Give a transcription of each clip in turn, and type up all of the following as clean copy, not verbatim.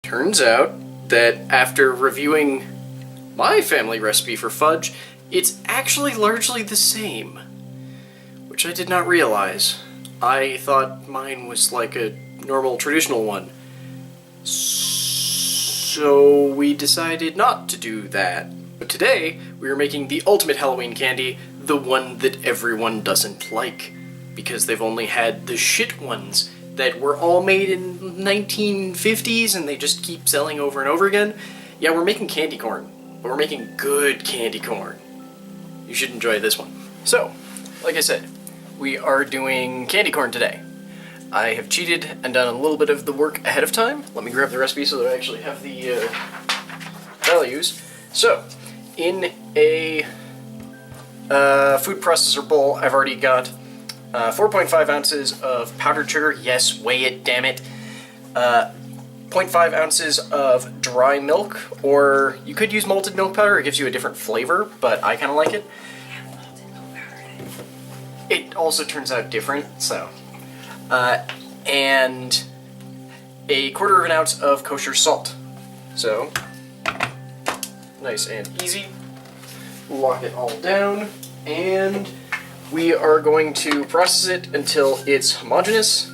Turns out that after reviewing my family recipe for fudge, it's actually largely the same, which I did not realize. I thought mine was like a normal traditional one. So we decided not to do that. But today, we are making the ultimate Halloween candy, the one that everyone doesn't like, because they've only had the shit ones that were all made in 1950s and they just keep selling over and over again. Yeah, we're making candy corn, but we're making good candy corn. You should enjoy this one. So, like I said, we are doing candy corn today. I have cheated and done a little bit of the work ahead of time. Let me grab the recipe so that I actually have the values. So, in a food processor bowl, I've already got 4.5 ounces of powdered sugar. Yes, weigh it, damn it. 0.5 ounces of dry milk, or you could use malted milk powder. It gives you a different flavor, but I kind of like it. It also turns out different, so. And a 1/4 of an ounce of kosher salt. So, nice and easy. Lock it all down, and we are going to process it until it's homogeneous,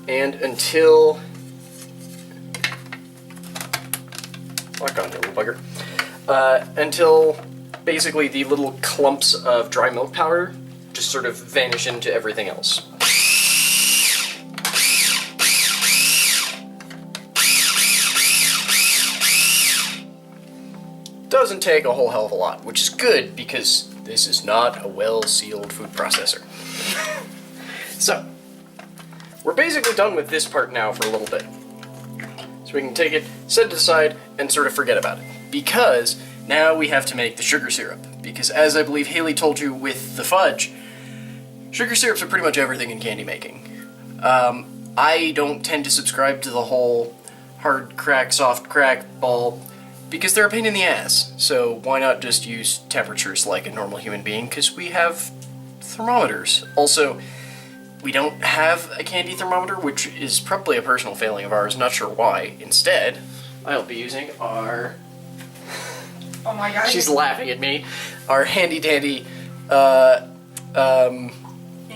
and until... Lock on, you little bugger. Until basically the little clumps of dry milk powder just sort of vanish into everything else. Doesn't take a whole hell of a lot, which is good because this is not a well-sealed food processor. So, we're basically done with this part now for a little bit. So we can take it, set it aside, and sort of forget about it. Because now we have to make the sugar syrup. Because as I believe Haley told you with the fudge, sugar syrups are pretty much everything in candy making. I don't tend to subscribe to the whole hard crack, soft crack ball, because they're a pain in the ass. So why not just use temperatures like a normal human being, because we have thermometers. Also, we don't have a candy thermometer, which is probably a personal failing of ours, not sure why. Instead, I'll be using our... Oh my god. She's laughing at me. Our handy dandy, I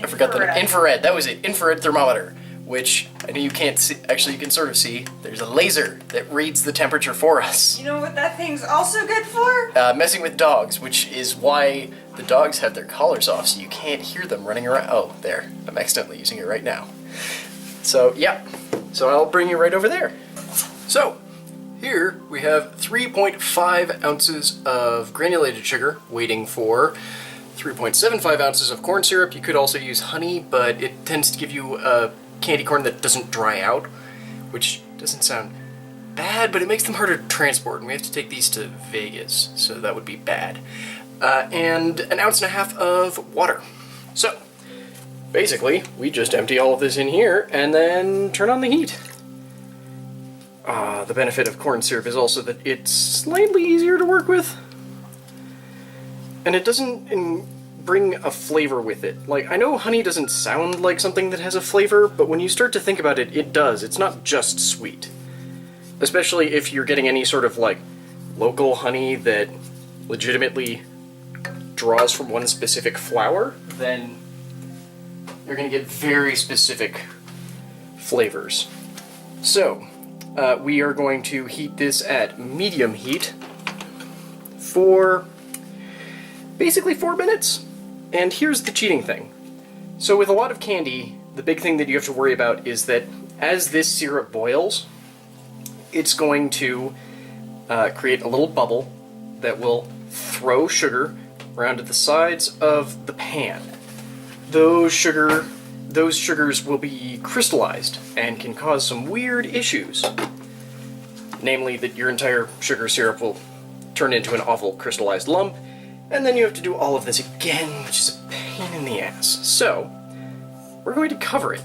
forgot the name. Infrared, that was it. Infrared thermometer, which I know you can't see. Actually, you can sort of see. There's a laser that reads the temperature for us. You know what that thing's also good for? Messing with dogs, which is why the dogs have their collars off, so you can't hear them running around. Oh, there. I'm accidentally using it right now. So, yeah. So I'll bring you right over there. So, here we have 3.5 ounces of granulated sugar, waiting for 3.75 ounces of corn syrup. You could also use honey, but it tends to give you a candy corn that doesn't dry out, which doesn't sound bad, but it makes them harder to transport, and we have to take these to Vegas, so that would be bad. And 1.5 ounces of water. So, basically, we just empty all of this in here, and then turn on the heat. The benefit of corn syrup is also that it's slightly easier to work with, and it doesn't bring a flavor with it. Like, I know honey doesn't sound like something that has a flavor, but when you start to think about it, it does. It's not just sweet. Especially if you're getting any sort of, like, local honey that legitimately draws from one specific flower, then you're going to get very specific flavors. So, we are going to heat this at medium heat for basically 4 minutes. And here's the cheating thing. So with a lot of candy, the big thing that you have to worry about is that as this syrup boils, it's going to create a little bubble that will throw sugar around to the sides of the pan. Those sugars will be crystallized and can cause some weird issues. Namely that your entire sugar syrup will turn into an awful crystallized lump, and then you have to do all of this again, which is a pain in the ass. So, we're going to cover it.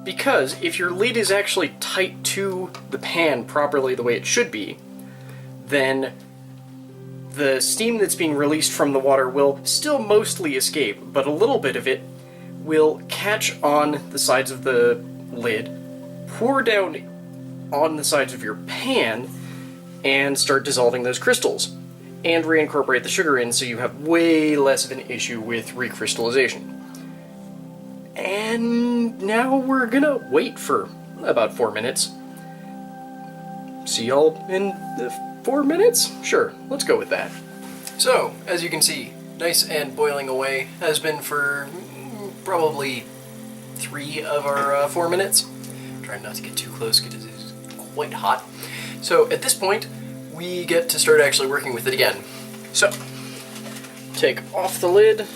Because if your lid is actually tight to the pan properly the way it should be, then the steam that's being released from the water will still mostly escape, but a little bit of it will catch on the sides of the lid, pour down on the sides of your pan and start dissolving those crystals, and reincorporate the sugar in so you have way less of an issue with recrystallization. And now we're gonna wait for about 4 minutes. See y'all in 4 minutes? Sure, let's go with that. So, as you can see, nice and boiling away, has been for probably 3 of our 4 minutes. Trying not to get too close because it is quite hot. So at this point, we get to start actually working with it again. So, take off the lid,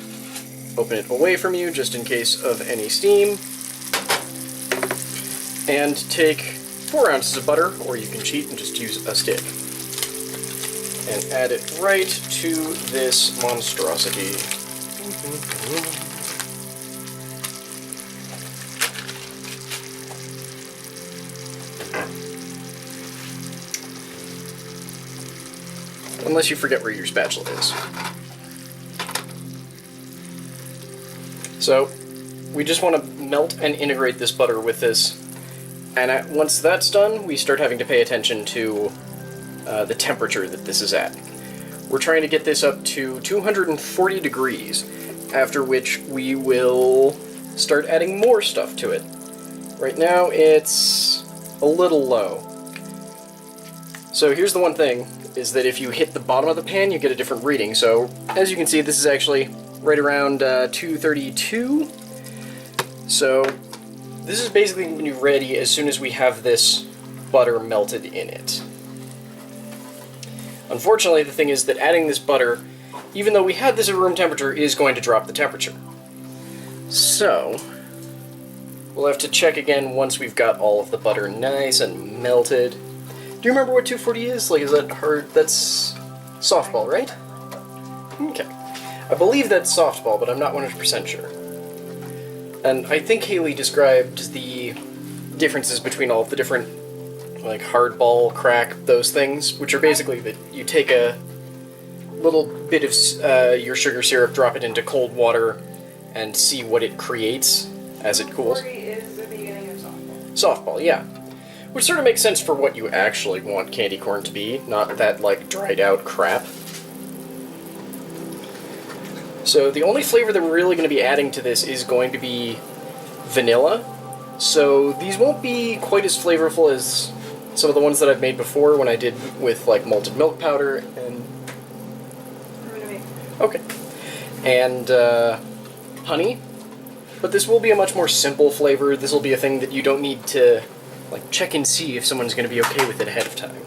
open it away from you just in case of any steam, and take 4 ounces of butter, or you can cheat and just use a stick, and add it right to this monstrosity. Unless you forget where your spatula is. So, we just want to melt and integrate this butter with this, and once that's done, we start having to pay attention to the temperature that this is at. We're trying to get this up to 240 degrees, after which we will start adding more stuff to it. Right now, it's a little low. So here's the one thing, is that if you hit the bottom of the pan, you get a different reading. So, as you can see, this is actually right around 232. So, this is basically going to be ready as soon as we have this butter melted in it. Unfortunately, the thing is that adding this butter, even though we had this at room temperature, is going to drop the temperature. So, we'll have to check again once we've got all of the butter nice and melted. Do you remember what 240 is? Like, is that hard? That's softball, right? Okay. I believe that's softball, but I'm not 100% sure. And I think Haley described the differences between all of the different, like, hardball, crack, those things, which are basically that you take a little bit of your sugar syrup, drop it into cold water, and see what it creates as it cools. 40 is the beginning of softball. Softball, yeah. Which sort of makes sense for what you actually want candy corn to be, not that, like, dried out crap. So the only flavor that we're really going to be adding to this is going to be vanilla. So these won't be quite as flavorful as some of the ones that I've made before when I did with, like, malted milk powder and... Okay. And, honey. But this will be a much more simple flavor. This will be a thing that you don't need to, like, check and see if someone's going to be okay with it ahead of time.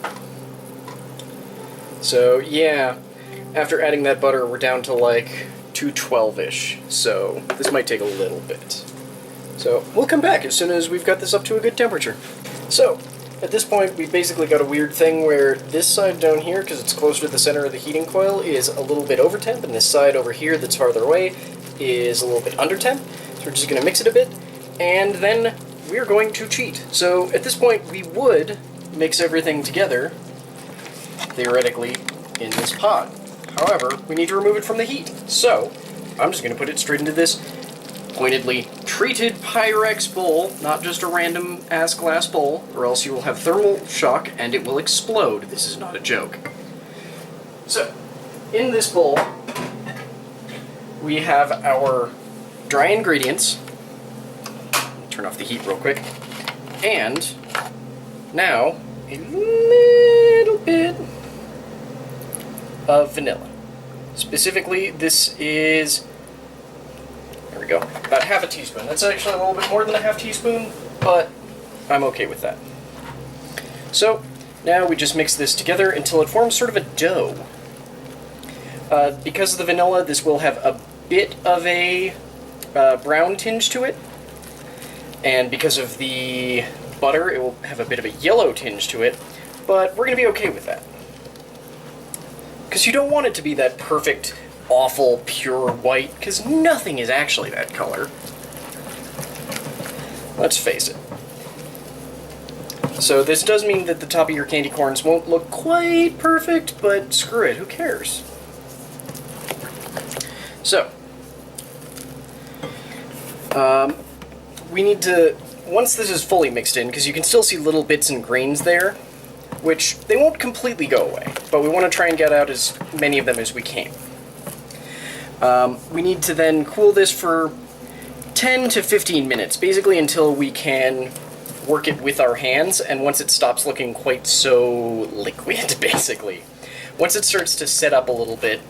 So, yeah, after adding that butter, we're down to, like, 212-ish, so this might take a little bit. So, we'll come back as soon as we've got this up to a good temperature. So, at this point, we've basically got a weird thing where this side down here, because it's closer to the center of the heating coil, is a little bit over temp, and this side over here that's farther away is a little bit under temp. So we're just going to mix it a bit, and then we're going to cheat. So at this point, we would mix everything together, theoretically, in this pot. However, we need to remove it from the heat. So I'm just going to put it straight into this pointedly treated Pyrex bowl, not just a random-ass glass bowl, or else you will have thermal shock and it will explode. This is not a joke. So, in this bowl, we have our dry ingredients. Turn off the heat real quick. And now a little bit of vanilla. Specifically, this is, there we go, about half a teaspoon. That's actually a little bit more than a half teaspoon, but I'm okay with that. So now we just mix this together until it forms sort of a dough. Because of the vanilla, this will have a bit of a brown tinge to it, and because of the butter, it will have a bit of a yellow tinge to it, but we're going to be okay with that. Because you don't want it to be that perfect, awful, pure white, because nothing is actually that color. Let's face it. So this does mean that the top of your candy corns won't look quite perfect, but screw it, who cares? So, we need to once this is fully mixed in, because you can still see little bits and grains there, which they won't completely go away, but we want to try and get out as many of them as we can. We need to then cool this for 10 to 15 minutes, basically until we can work it with our hands, and once it stops looking quite so liquid, basically. Once it starts to set up a little bit,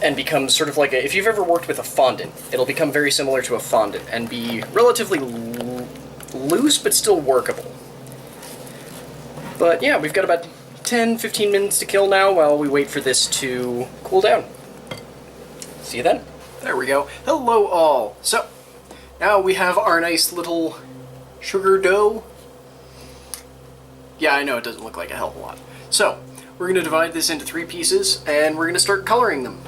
and becomes sort of like if you've ever worked with a fondant, it'll become very similar to a fondant, and be relatively loose, but still workable. But yeah, we've got about 10-15 minutes to kill now while we wait for this to cool down. See you then. There we go. Hello all! So, now we have our nice little sugar dough. Yeah, I know it doesn't look like a hell of a lot. So, we're going to divide this into 3 pieces, and we're going to start coloring them.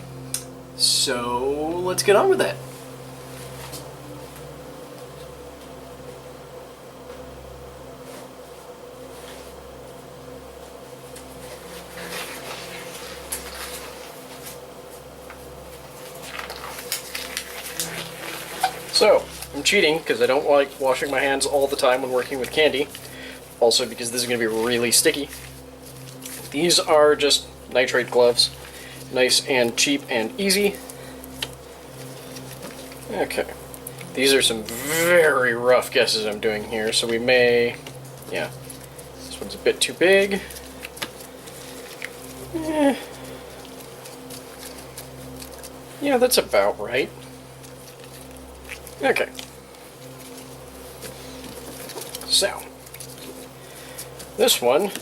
So, let's get on with that. So, I'm cheating because I don't like washing my hands all the time when working with candy. Also because this is going to be really sticky. These are just nitrate gloves. Nice and cheap and easy. Okay. These are some very rough guesses I'm doing here, so we may... yeah. This one's a bit too big. Yeah, that's about right. Okay. So, this one,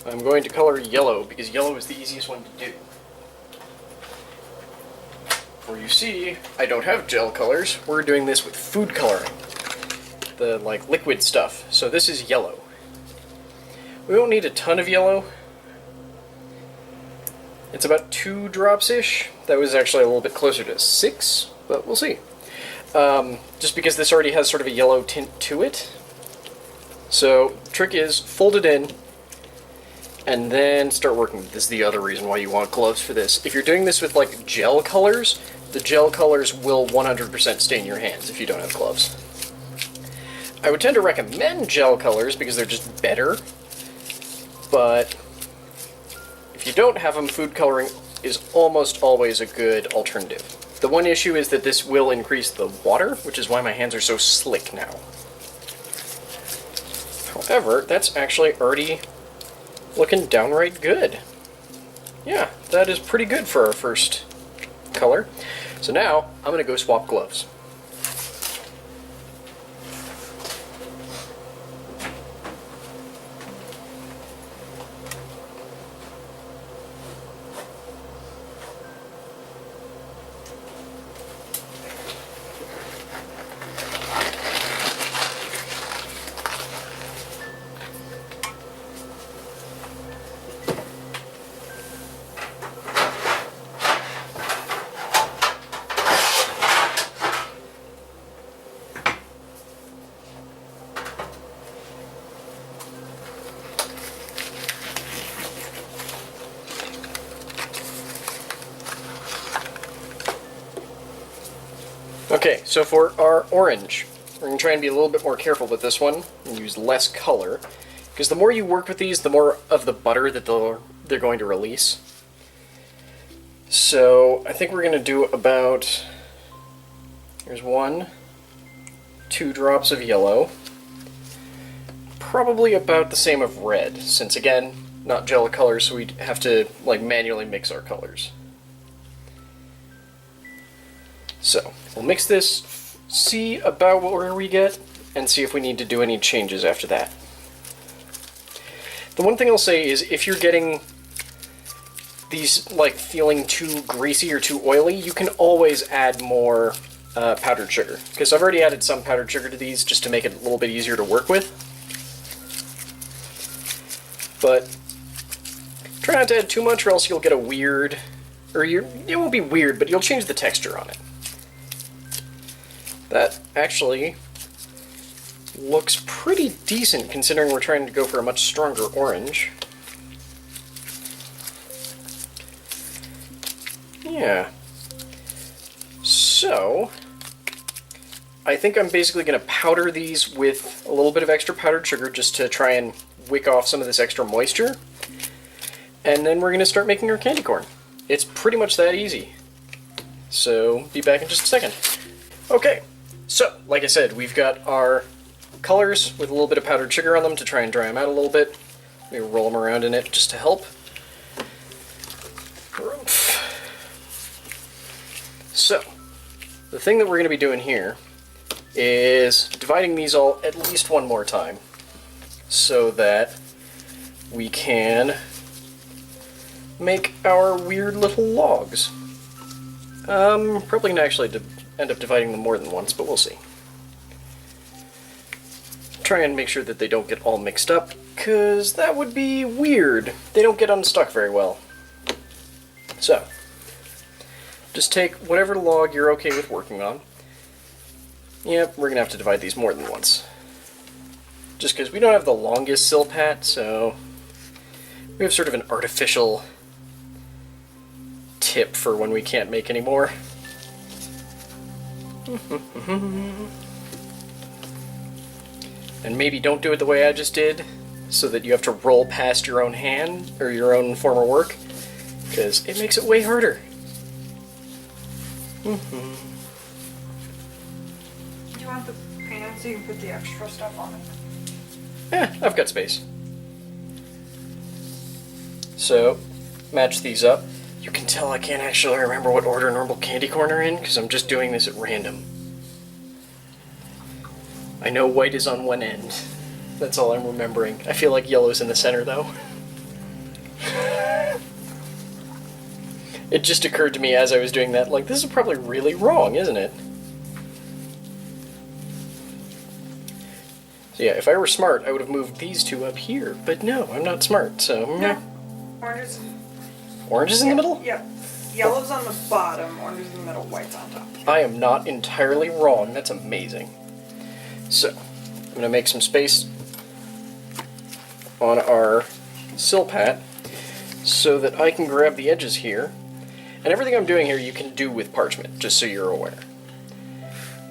I'm going to color yellow, because yellow is the easiest one to do. For you see, I don't have gel colors. We're doing this with food coloring. The, like, liquid stuff. So this is yellow. We won't need a ton of yellow. It's about 2 drops-ish. That was actually a little bit closer to 6, but we'll see. Just because this already has sort of a yellow tint to it. So, trick is, fold it in, and then start working. This is the other reason why you want gloves for this. If you're doing this with, like, gel colors, the gel colors will 100% stain your hands if you don't have gloves. I would tend to recommend gel colors because they're just better, but if you don't have them, food coloring is almost always a good alternative. The one issue is that this will increase the water, which is why my hands are so slick now. However, that's actually already looking downright good. Yeah, that is pretty good for our first color. So now, I'm going to go swap gloves. Okay, so for our orange, we're going to try and be a little bit more careful with this one and use less color, because the more you work with these, the more of the butter that they're going to release. So I think we're going to do about, here's 1, 2 drops of yellow, probably about the same of red, since again, not gel colors, so we'd have to like manually mix our colors. So, we'll mix this, see about where we get, and see if we need to do any changes after that. The one thing I'll say is if you're getting these like feeling too greasy or too oily, you can always add more powdered sugar. Because I've already added some powdered sugar to these just to make it a little bit easier to work with. But try not to add too much or else you'll get a weird, it won't be weird, but you'll change the texture on it. That actually looks pretty decent considering we're trying to go for a much stronger orange. Yeah. So, I think I'm basically going to powder these with a little bit of extra powdered sugar just to try and wick off some of this extra moisture. And then we're going to start making our candy corn. It's pretty much that easy. So, be back in just a second. Okay, so, like I said, we've got our colors with a little bit of powdered sugar on them to try and dry them out a little bit. Maybe roll them around in it just to help. So, the thing that we're going to be doing here is dividing these all at least one more time so that we can make our weird little logs. Probably going to actually end up dividing them more than once, but we'll see. Try and make sure that they don't get all mixed up, because that would be weird. They don't get unstuck very well. So, just take whatever log you're okay with working on. Yep, we're going to have to divide these more than once. Just because we don't have the longest silpat, so we have sort of an artificial tip for when we can't make any more. And maybe don't do it the way I just did, so that you have to roll past your own hand, or your own former work, because it makes it way harder. Do you want the pan so you can put the extra stuff on it? I've got space. So, match these up. You can tell I can't actually remember what order normal candy corn are in, because I'm just doing this at random. I know white is on one end. That's all I'm remembering. I feel like yellow's in the center, though. It just occurred to me as I was doing that, like, this is probably really wrong, isn't it? So yeah, if I were smart, I would have moved these two up here, but no, I'm not smart, so... No. Orange. Orange is in the middle? Yep. Yellow's on the bottom, orange is in the middle, white's on top. I am not entirely wrong. That's amazing. So, I'm going to make some space on our silpat so that I can grab the edges here. And everything I'm doing here you can do with parchment, just so you're aware.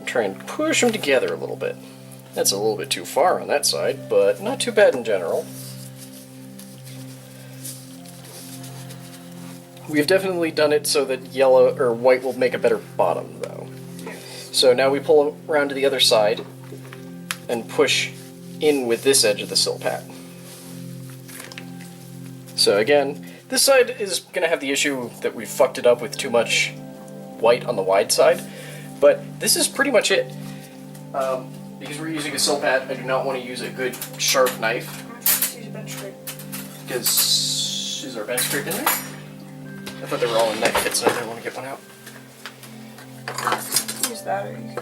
Try and push them together a little bit. That's a little bit too far on that side, but not too bad in general. We've definitely done it so that yellow or white will make a better bottom, though. So now we pull around to the other side and push in with this edge of the silpat. So again, this side is going to have the issue that we fucked it up with too much white on the wide side, but this is pretty much it. Because we're using a silpat, I do not want to use a good sharp knife. Use a bench scrape. Because is our bench scrape in there? I thought they were all in knife kits, and I didn't want to get one out. Use that or you can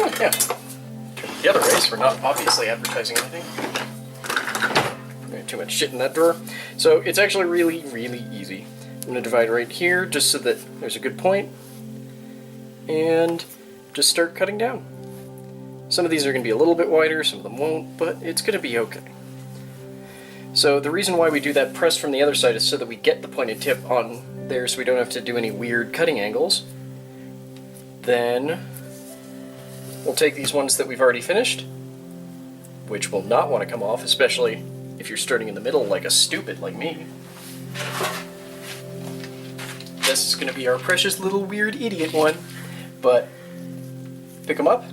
Oh, yeah. The other ways, we're not obviously advertising anything. Too much shit in that drawer. So it's actually really, really easy. I'm going to divide right here just so that there's a good point. And just start cutting down. Some of these are going to be a little bit wider, some of them won't, but it's going to be okay. So the reason why we do that press from the other side is so that we get the pointed tip on there so we don't have to do any weird cutting angles. Then we'll take these ones that we've already finished, which will not want to come off, especially if you're starting in the middle like a stupid like me. This is going to be our precious little weird idiot one, but pick them up,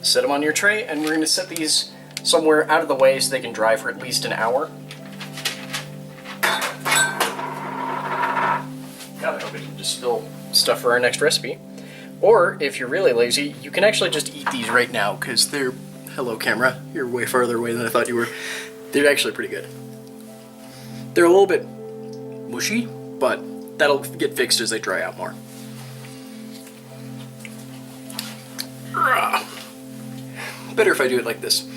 set them on your tray, and we're going to set these somewhere out of the way so they can dry for at least an hour. God, I hope I didn't just spill stuff for our next recipe. Or, if you're really lazy, you can actually just eat these right now, because they're... Hello, camera. You're way farther away than I thought you were. They're actually pretty good. They're a little bit mushy, but that'll get fixed as they dry out more. Better if I do it like this.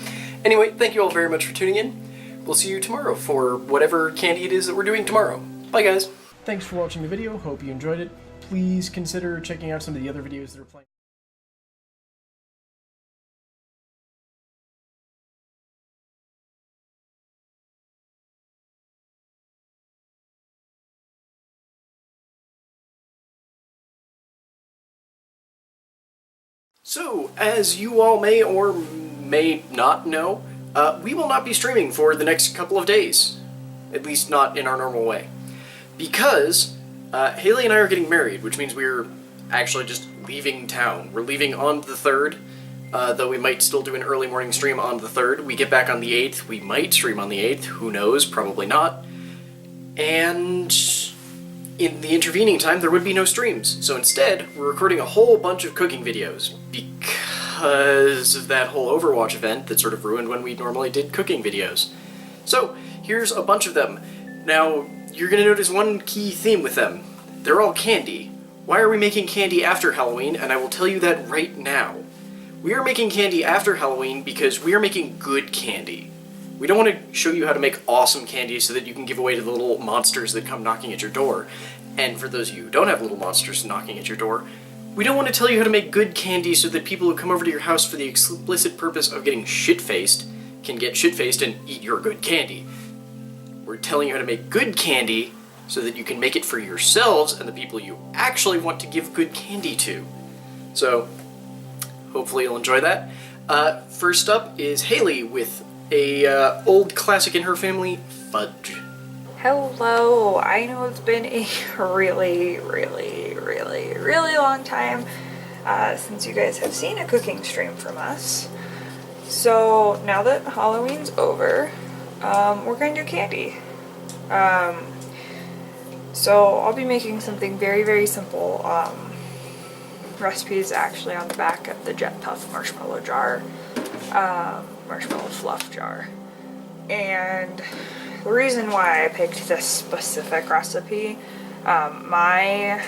Anyway, thank you all very much for tuning in. We'll see you tomorrow for whatever candy it is that we're doing tomorrow. Bye, guys. Thanks for watching the video. Hope you enjoyed it. Please consider checking out some of the other videos that are playing. So, as you all may or may not know, we will not be streaming for the next couple of days. At least not in our normal way. Because Haley and I are getting married, which means we're actually just leaving town. We're leaving on the 3rd, though we might still do an early morning stream on the 3rd. We get back on the 8th. We might stream on the 8th. Who knows? Probably not. And in the intervening time, there would be no streams. So instead, we're recording a whole bunch of cooking videos because of that whole Overwatch event that sort of ruined when we normally did cooking videos. So here's a bunch of them. Now, you're going to notice one key theme with them. They're all candy. Why are we making candy after Halloween? And I will tell you that right now. We are making candy after Halloween because we are making good candy. We don't want to show you how to make awesome candy so that you can give away to the little monsters that come knocking at your door. And for those of you who don't have little monsters knocking at your door, we don't want to tell you how to make good candy so that people who come over to your house for the explicit purpose of getting shit-faced can get shit-faced and eat your good candy. We're telling you how to make good candy so that you can make it for yourselves and the people you actually want to give good candy to. So, hopefully you'll enjoy that. First up is Haley with a old classic in her family, fudge. Hello, I know it's been a really long time since you guys have seen a cooking stream from us. So now that Halloween's over, we're going to do candy. So I'll be making something very simple. Recipes actually on the back of the Jet Puff marshmallow jar, marshmallow fluff jar. And the reason why I picked this specific recipe, my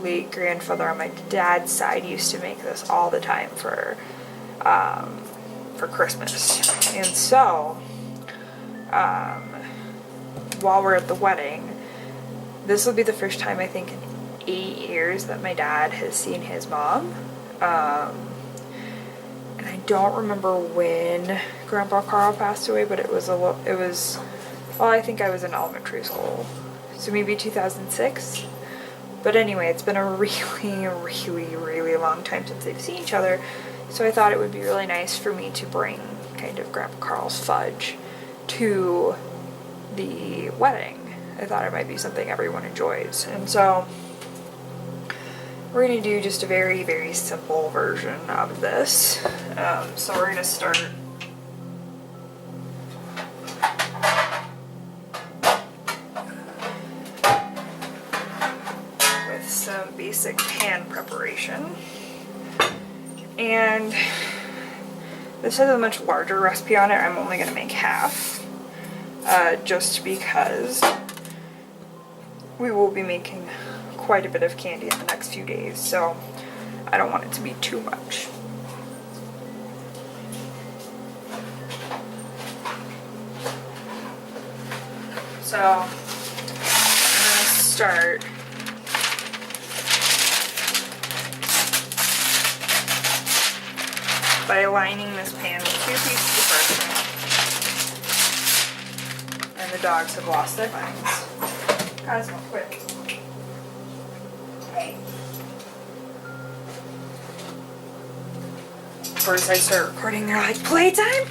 late grandfather on my dad's side used to make this all the time for Christmas. And so, while we're at the wedding, this will be the first time I think in 8 years that my dad has seen his mom. And I don't remember when Grandpa Carl passed away, but it was well, I think I was in elementary school, so maybe 2006. But anyway, it's been a really long time since they've seen each other, so I thought it would be really nice for me to bring kind of Grandpa Carl's fudge to the wedding. I thought it might be something everyone enjoys, and so we're going to do just a very simple version of this. So we're going to start with some basic pan preparation. And this has a much larger recipe on it. I'm only going to make half, just because we will be making quite a bit of candy in the next few days, so I don't want it to be too much. So I'm going to start by lining this pan with 2 pieces of parchment. And the dogs have lost their minds. Cosmo, quick. Of course, I start recording, they're like, playtime.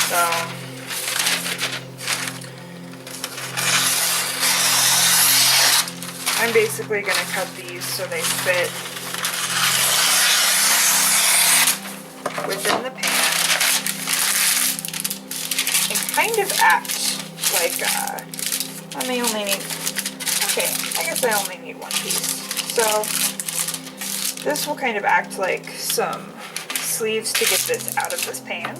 So, I'm basically going to cut these so they fit within the pan and kind of act like, I guess I only need 1 piece. So, this will kind of act like some sleeves to get this out of this pan.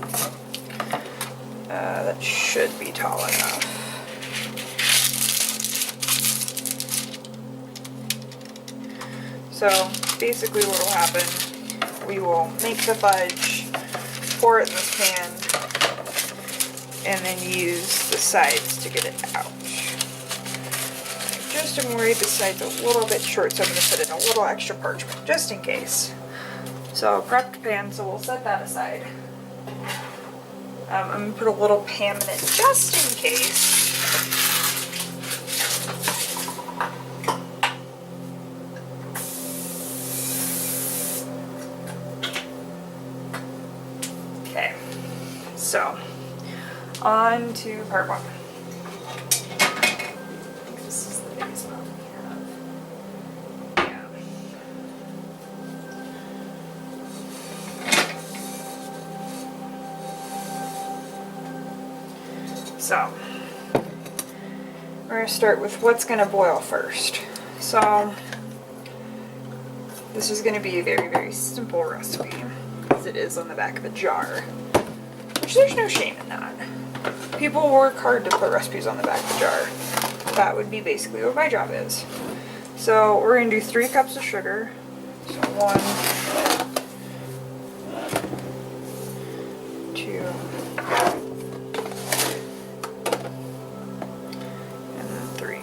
That should be tall enough. So basically what will happen, we will make the fudge, pour it in this pan, and then use the sides to get it out. Just am worried the side's a little bit short, so I'm going to put in a little extra parchment, just in case. So prepped pan, so we'll set that aside. I'm going to put a little pan in it, just in case. On to part 1. This is the biggest one we have. Yeah. So, we're going to start with what's going to boil first. So, this is going to be a very, very simple recipe, as it is on the back of the jar. Which there's no shame in that. People work hard to put recipes on the back of the jar. That would be basically what my job is. So we're going to do 3 cups of sugar. So 1, 2, and then 3.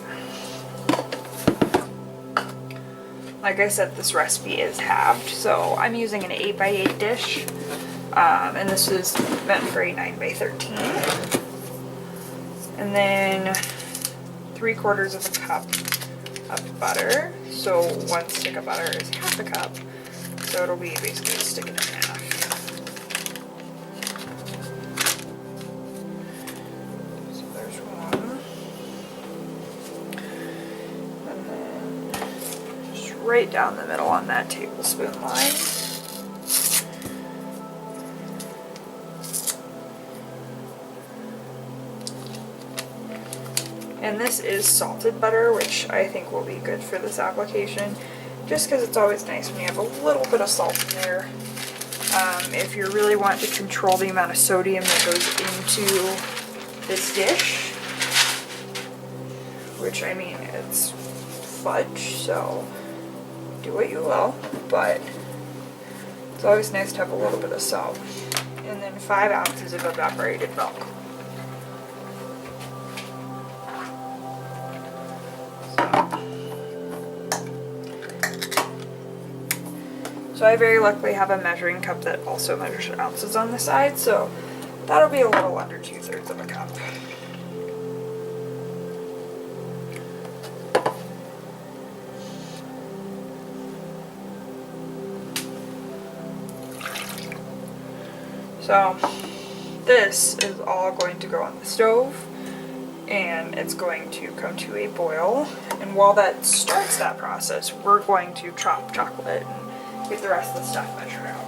Like I said, this recipe is halved, so I'm using an 8x8 dish. And this is meant for a 9x13. And then 3/4 of a cup of butter. So 1 stick of butter is half a cup. So it'll be basically a stick and a half. So there's 1. And then just right down the middle on that tablespoon line. And this is salted butter, which I think will be good for this application, just because it's always nice when you have a little bit of salt in there. If you really want to control the amount of sodium that goes into this dish, which, I mean, it's fudge, so do what you will, but it's always nice to have a little bit of salt. And then 5 ounces of evaporated milk. So I very luckily have a measuring cup that also measures ounces on the side, so that'll be a little under 2/3 of a cup. So this is all going to go on the stove, and it's going to come to a boil. And while that starts that process, we're going to chop chocolate and get the rest of the stuff measured out.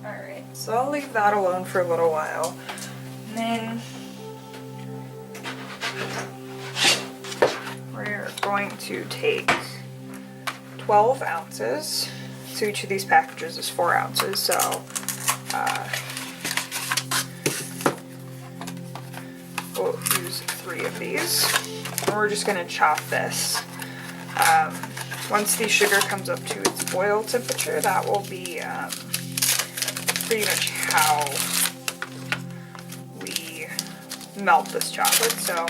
Alright, so I'll leave that alone for a little while. And then we're going to take 12 ounces. So each of these packages is 4 ounces, so we'll use 3 of these. And we're just going to chop this. Once the sugar comes up to its boil temperature, that will be pretty much how we melt this chocolate. So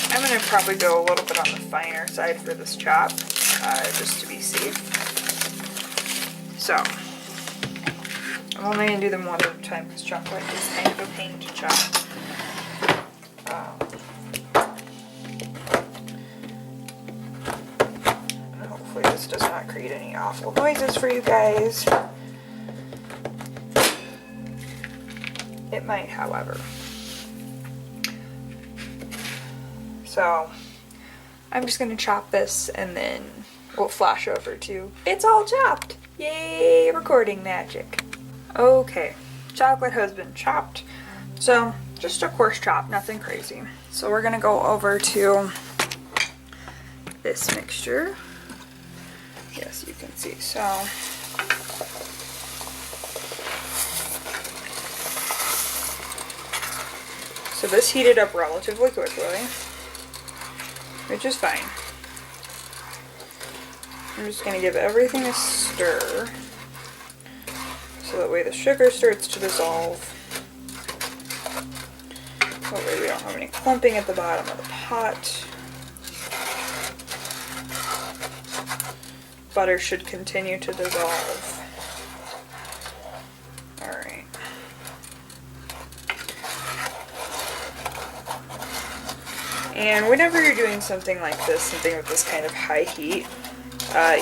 I'm going to probably go a little bit on the finer side for this chop, just to be safe. So, I'm only going to do them one at a time because chocolate is kind of a pain to chop. And hopefully this does not create any awful noises for you guys. It might, however. So, I'm just going to chop this and then we'll flash over to it's all chopped. Yay, recording magic. Okay, chocolate has been chopped. So, just a coarse chop, nothing crazy. So we're gonna go over to this mixture. Yes, you can see. So this heated up relatively quickly, which is fine. I'm just going to give everything a stir, so that way the sugar starts to dissolve. That way we don't have any clumping at the bottom of the pot. Butter should continue to dissolve. Alright. And whenever you're doing something like this, something with this kind of high heat,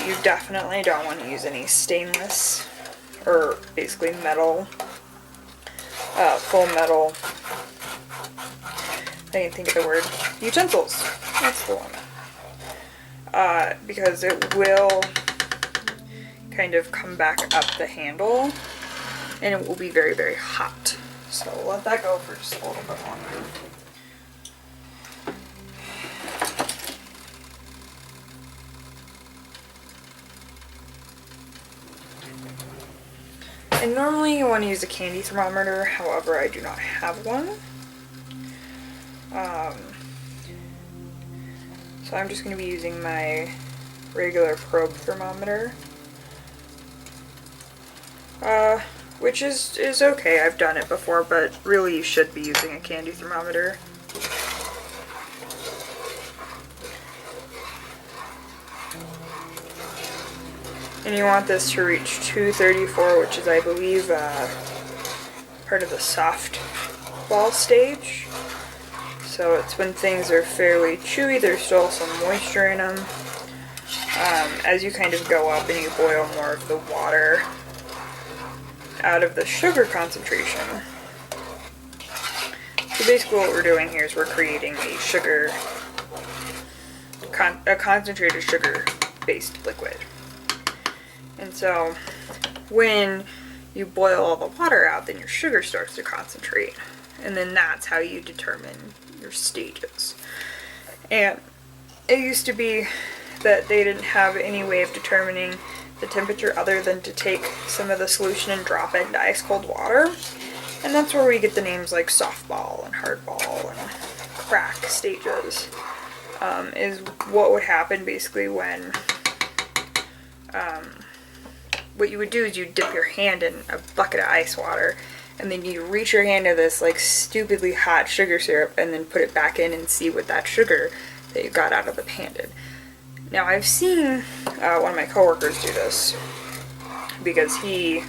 you definitely don't want to use any stainless or basically metal, full metal, I can't think of the word, utensils. That's the one. Because it will kind of come back up the handle and it will be very, very hot. So we'll let that go for just a little bit longer. And normally you want to use a candy thermometer, however I do not have one. So I'm just going to be using my regular probe thermometer. Which is okay, I've done it before, but really you should be using a candy thermometer. And you want this to reach 234, which is, I believe, part of the soft ball stage. So it's when things are fairly chewy, there's still some moisture in them. As you kind of go up and you boil more of the water out of the sugar concentration. So basically what we're doing here is we're creating a sugar, a concentrated sugar-based liquid. And so when you boil all the water out, then your sugar starts to concentrate. And then that's how you determine your stages. And it used to be that they didn't have any way of determining the temperature other than to take some of the solution and drop it into ice cold water. And that's where we get the names like softball and hardball and crack stages. Is what would happen basically when what you would do is you dip your hand in a bucket of ice water and then you reach your hand to this like stupidly hot sugar syrup and then put it back in and see what that sugar that you got out of the pan did. Now I've seen one of my coworkers do this because he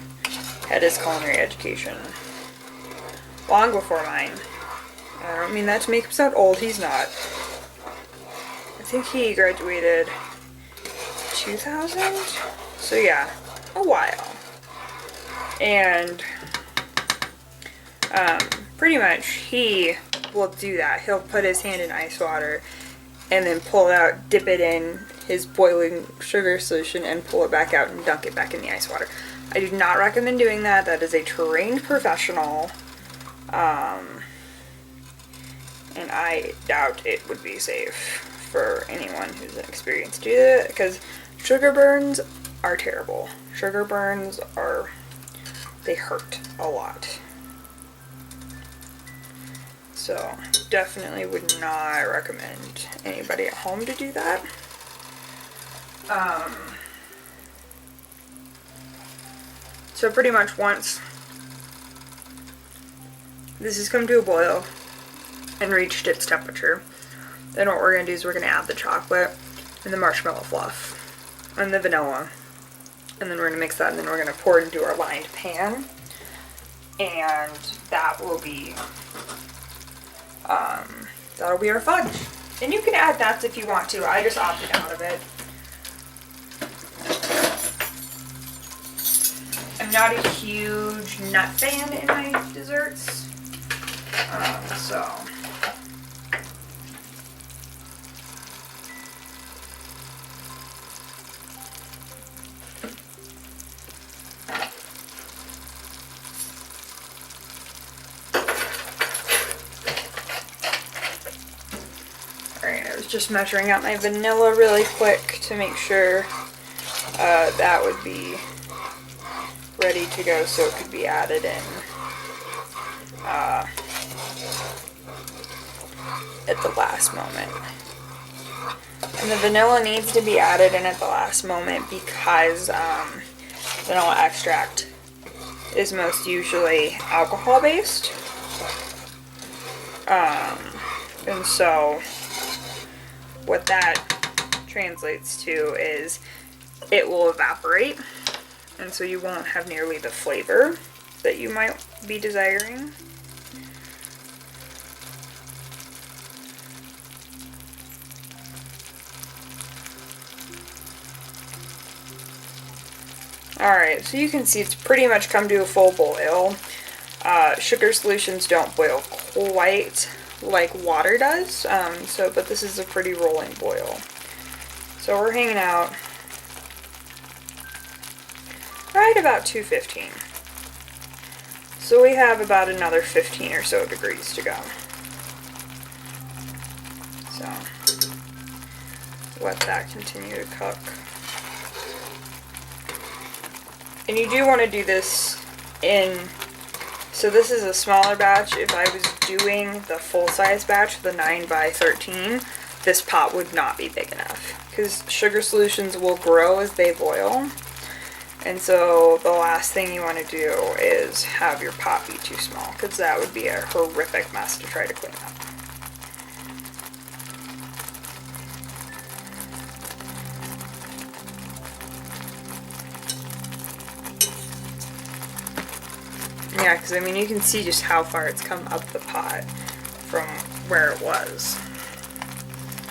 had his culinary education long before mine. I don't mean that to make him sound old, he's not. I think he graduated 2000? So yeah, a while. And pretty much he will do that. He'll put his hand in ice water and then pull it out, dip it in his boiling sugar solution and pull it back out and dunk it back in the ice water. I do not recommend doing that. That is a trained professional. And I doubt it would be safe for anyone who's inexperienced to do that because sugar burns are terrible. Sugar burns are, they hurt a lot. So definitely would not recommend anybody at home to do that. So pretty much once this has come to a boil and reached its temperature, then what we're going to do is we're going to add the chocolate and the marshmallow fluff and the vanilla, and then we're going to mix that and then we're going to pour it into our lined pan, and that will be that'll be our fudge. And you can add nuts if you want to. I just opted out of it. I'm not a huge nut fan in my desserts, so. Alright, I was just measuring out my vanilla really quick to make sure that would be ready to go so it could be added in at the last moment. And the vanilla needs to be added in at the last moment because vanilla extract is most usually alcohol based. And so what that translates to is it will evaporate, and so you won't have nearly the flavor that you might be desiring. Alright, so you can see it's pretty much come to a full boil. Sugar solutions don't boil quite like water does, but this is a pretty rolling boil. So we're hanging out right about 215. So we have about another 15 or so degrees to go. So let that continue to cook. And you do want to do this so this is a smaller batch. If I was doing the full-size batch, the 9x13, this pot would not be big enough because sugar solutions will grow as they boil. And so the last thing you want to do is have your pot be too small, because that would be a horrific mess to try to clean up. Yeah, because I mean you can see just how far it's come up the pot from where it was.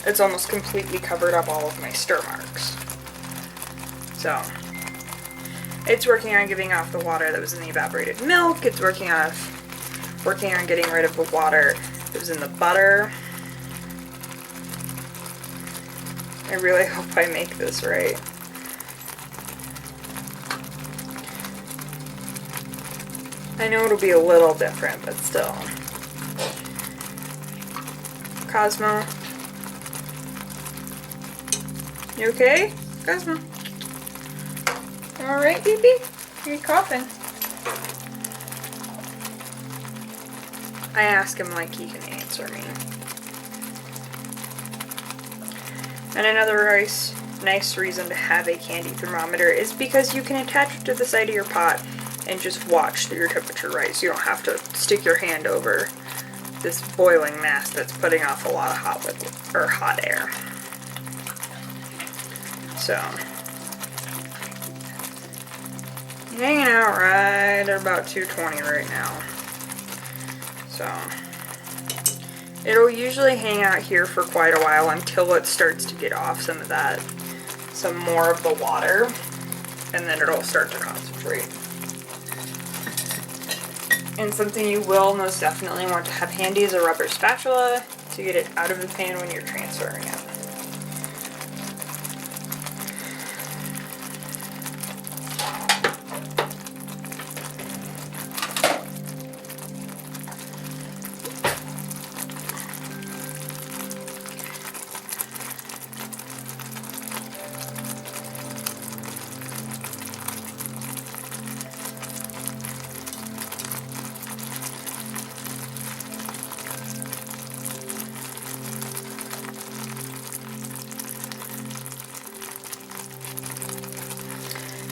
It's almost completely covered up all of my stir marks. So it's working on giving off the water that was in the evaporated milk. It's working on getting rid of the water that was in the butter. I really hope I make this right. I know it'll be a little different, but still. Cosmo. You okay? Cosmo. Alright, baby? Are you coughing? I ask him like he can answer me. And another nice reason to have a candy thermometer is because you can attach it to the side of your pot and just watch your temperature rise. You don't have to stick your hand over this boiling mass that's putting off a lot of hot liquid or hot air. So hanging out right at about 220 right now. So it'll usually hang out here for quite a while until it starts to get off some more of the water, and then it'll start to concentrate. And something you will most definitely want to have handy is a rubber spatula to get it out of the pan when you're transferring it.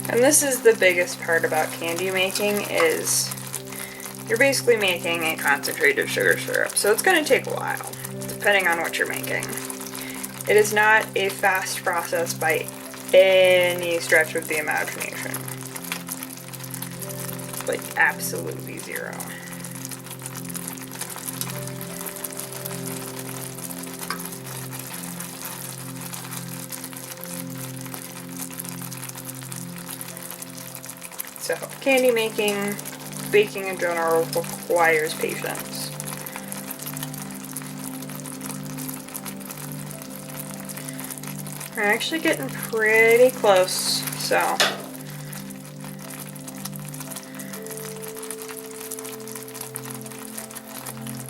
And this is the biggest part about candy making, is you're basically making a concentrated sugar syrup. So it's going to take a while, depending on what you're making. It is not a fast process by any stretch of the imagination. Like, absolutely zero. So, candy making, baking in general, requires patience. We're actually getting pretty close, so.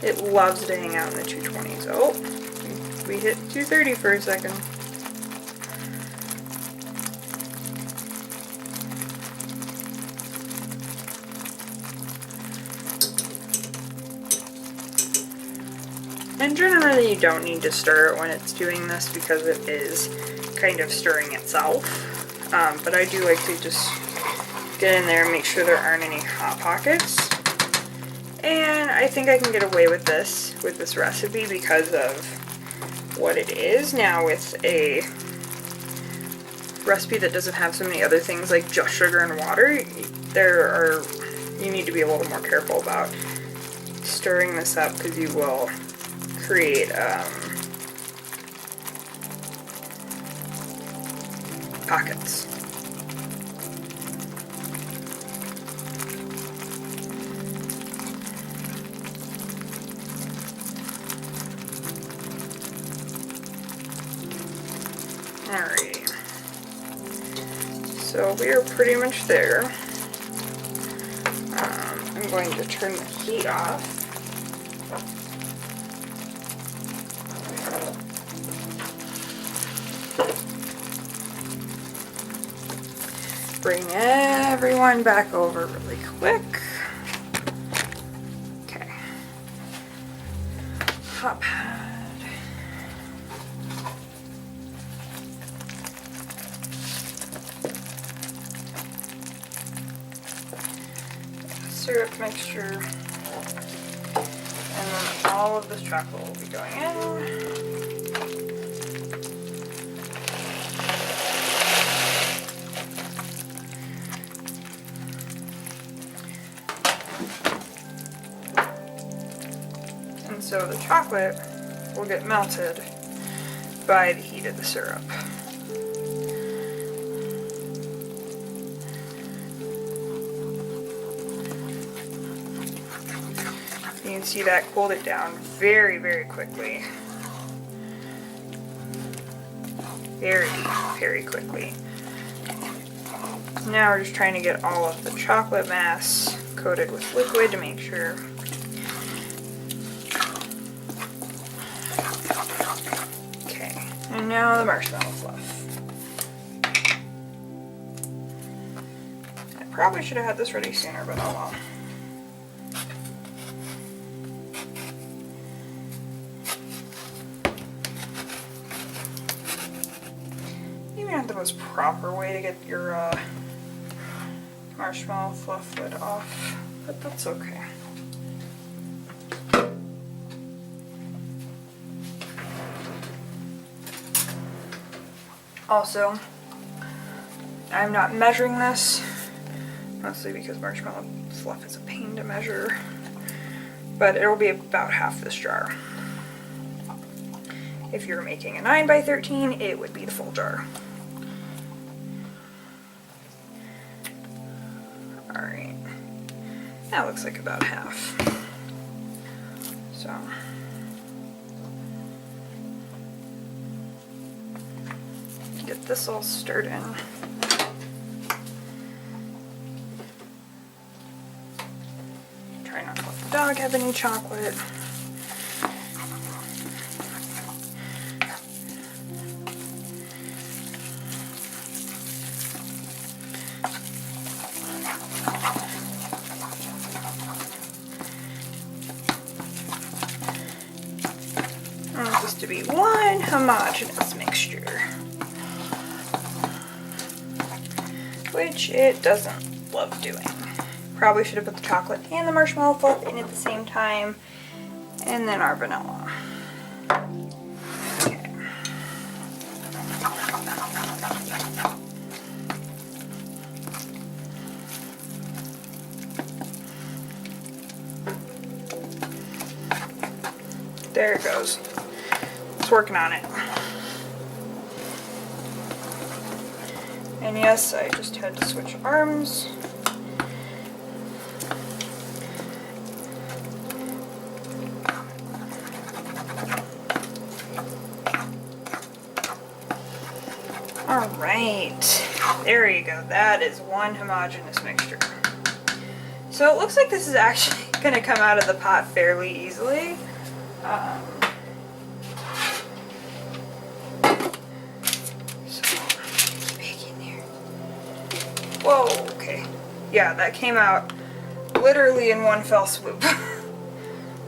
It loves to hang out in the 220s. Oh, we hit 230 for a second. And generally you don't need to stir it when it's doing this because it is kind of stirring itself. But I do like to just get in there and make sure there aren't any hot pockets. And I think I can get away with this recipe because of what it is. Now with a recipe that doesn't have so many other things like just sugar and water, you need to be a little more careful about stirring this up because you will create pockets. Alrighty. So we are pretty much there. I'm going to turn the heat off. Bring everyone back over really quick. Okay. Hot pad. Syrup mixture. And then all of this chocolate will be going in. So the chocolate will get melted by the heat of the syrup. You can see that cooled it down very, very quickly. Very, very quickly. Now we're just trying to get all of the chocolate mass coated with liquid to make sure. And now the marshmallow fluff. I probably should have had this ready sooner, but oh well. Maybe not the most proper way to get your marshmallow fluff lid off, but that's okay. Also, I'm not measuring this, mostly because marshmallow fluff is a pain to measure, but it will be about half this jar. If you're making a 9 by 13, it would be the full jar. Alright, that looks like about half. So. Get this all stirred in. Try not to let the dog have any chocolate. I want this to be one homogeneous mixture. Which it doesn't love doing. Probably should have put the chocolate and the marshmallow fluff in at the same time, and then our vanilla. Okay. There it goes. It's working on it. And yes, I just had to switch arms. Alright, there you go. That is one homogeneous mixture. So it looks like this is actually going to come out of the pot fairly easily. Whoa, okay. Yeah, that came out literally in one fell swoop.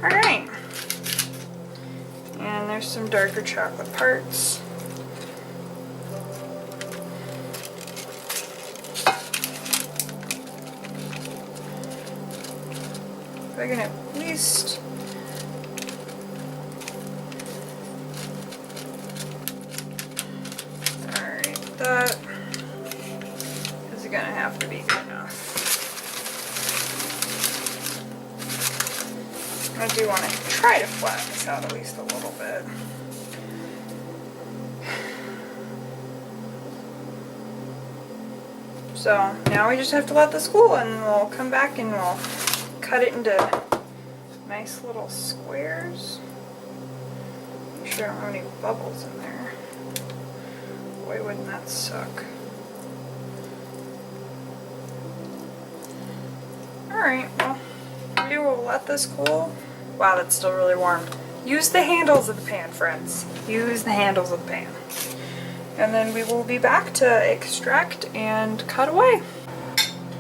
Alright. And there's some darker chocolate parts. If I can at least... Alright, that is gonna have to be good enough. I do want to try to flatten this out at least a little bit. So now we just have to let this cool, and we'll come back and we'll cut it into nice little squares. Make sure I don't have any bubbles in there. Boy, wouldn't that suck. Alright, well, we will let this cool. Wow, that's still really warm. Use the handles of the pan, friends. Use the handles of the pan. And then we will be back to extract and cut away.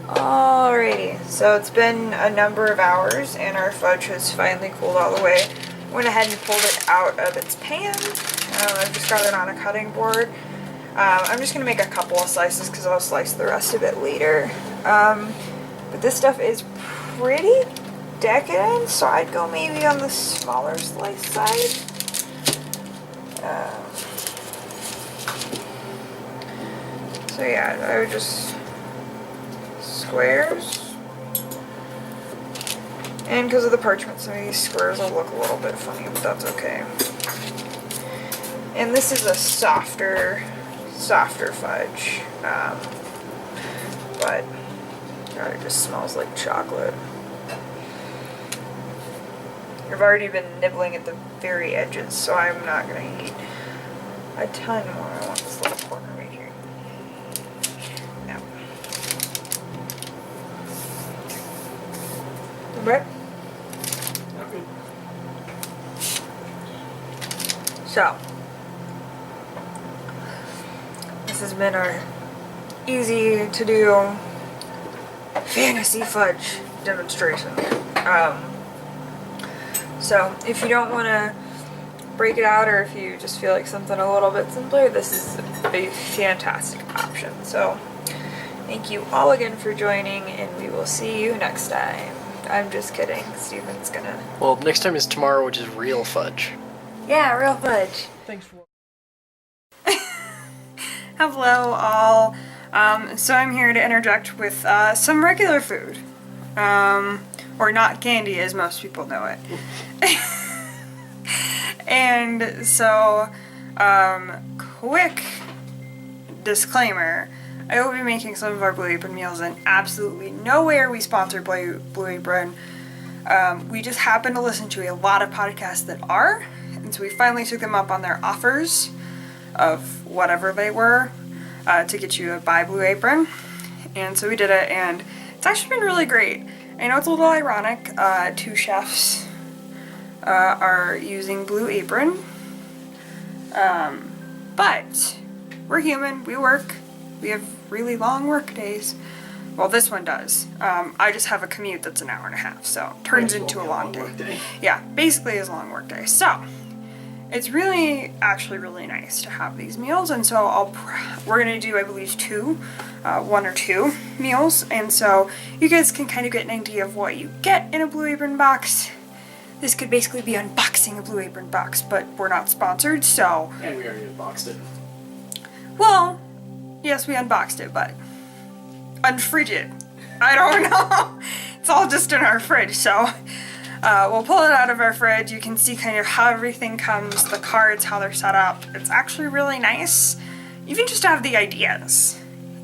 Alrighty, so it's been a number of hours and our fudge has finally cooled all the way. Went ahead and pulled it out of its pan. I've just got it on a cutting board. I'm just going to make a couple of slices because I'll slice the rest of it later. But this stuff is pretty decadent, so I'd go maybe on the smaller slice side. So yeah, I would just squares. And because of the parchment, some of these squares will look a little bit funny, but that's okay. And this is a softer fudge. But God, it just smells like chocolate. I've already been nibbling at the very edges, so I'm not going to eat a ton more. I want this little corner right here. No. Okay. Okay. So, this has been our easy to do fantasy fudge demonstration. So if you don't want to break it out, or if you just feel like something a little bit simpler, this is a fantastic option. So thank you all again for joining, and we will see you next time. I'm just kidding. Steven's gonna... Well, next time is tomorrow, which is real fudge. Yeah, real fudge. Thanks for... Hello all. So I'm here to interject with some regular food. Or not candy as most people know it. And so, quick disclaimer. I will be making some of our Blue Apron meals, and absolutely nowhere we sponsor Blue Apron. We just happen to listen to a lot of podcasts that are, and so we finally took them up on their offers of whatever they were to get you to buy Blue Apron. And so we did it, and it's actually been really great. I know it's a little ironic, 2 chefs are using Blue Apron, but we're human, we work, we have really long work days. Well, this one does. I just have a commute that's an hour and a half, so it turns into a long day. Yeah, basically it's a long work day. So, it's actually really nice to have these meals, and so we're gonna do, I believe, 1 or 2 meals, and so you guys can kind of get an idea of what you get in a Blue Apron box. This could basically be unboxing a Blue Apron box, but we're not sponsored, so... And we already unboxed it. Well, yes, we unboxed it, but unfridged. I don't know. It's all just in our fridge, so we'll pull it out of our fridge. You can see kind of how everything comes, the cards, how they're set up. It's actually really nice, even just to have the ideas.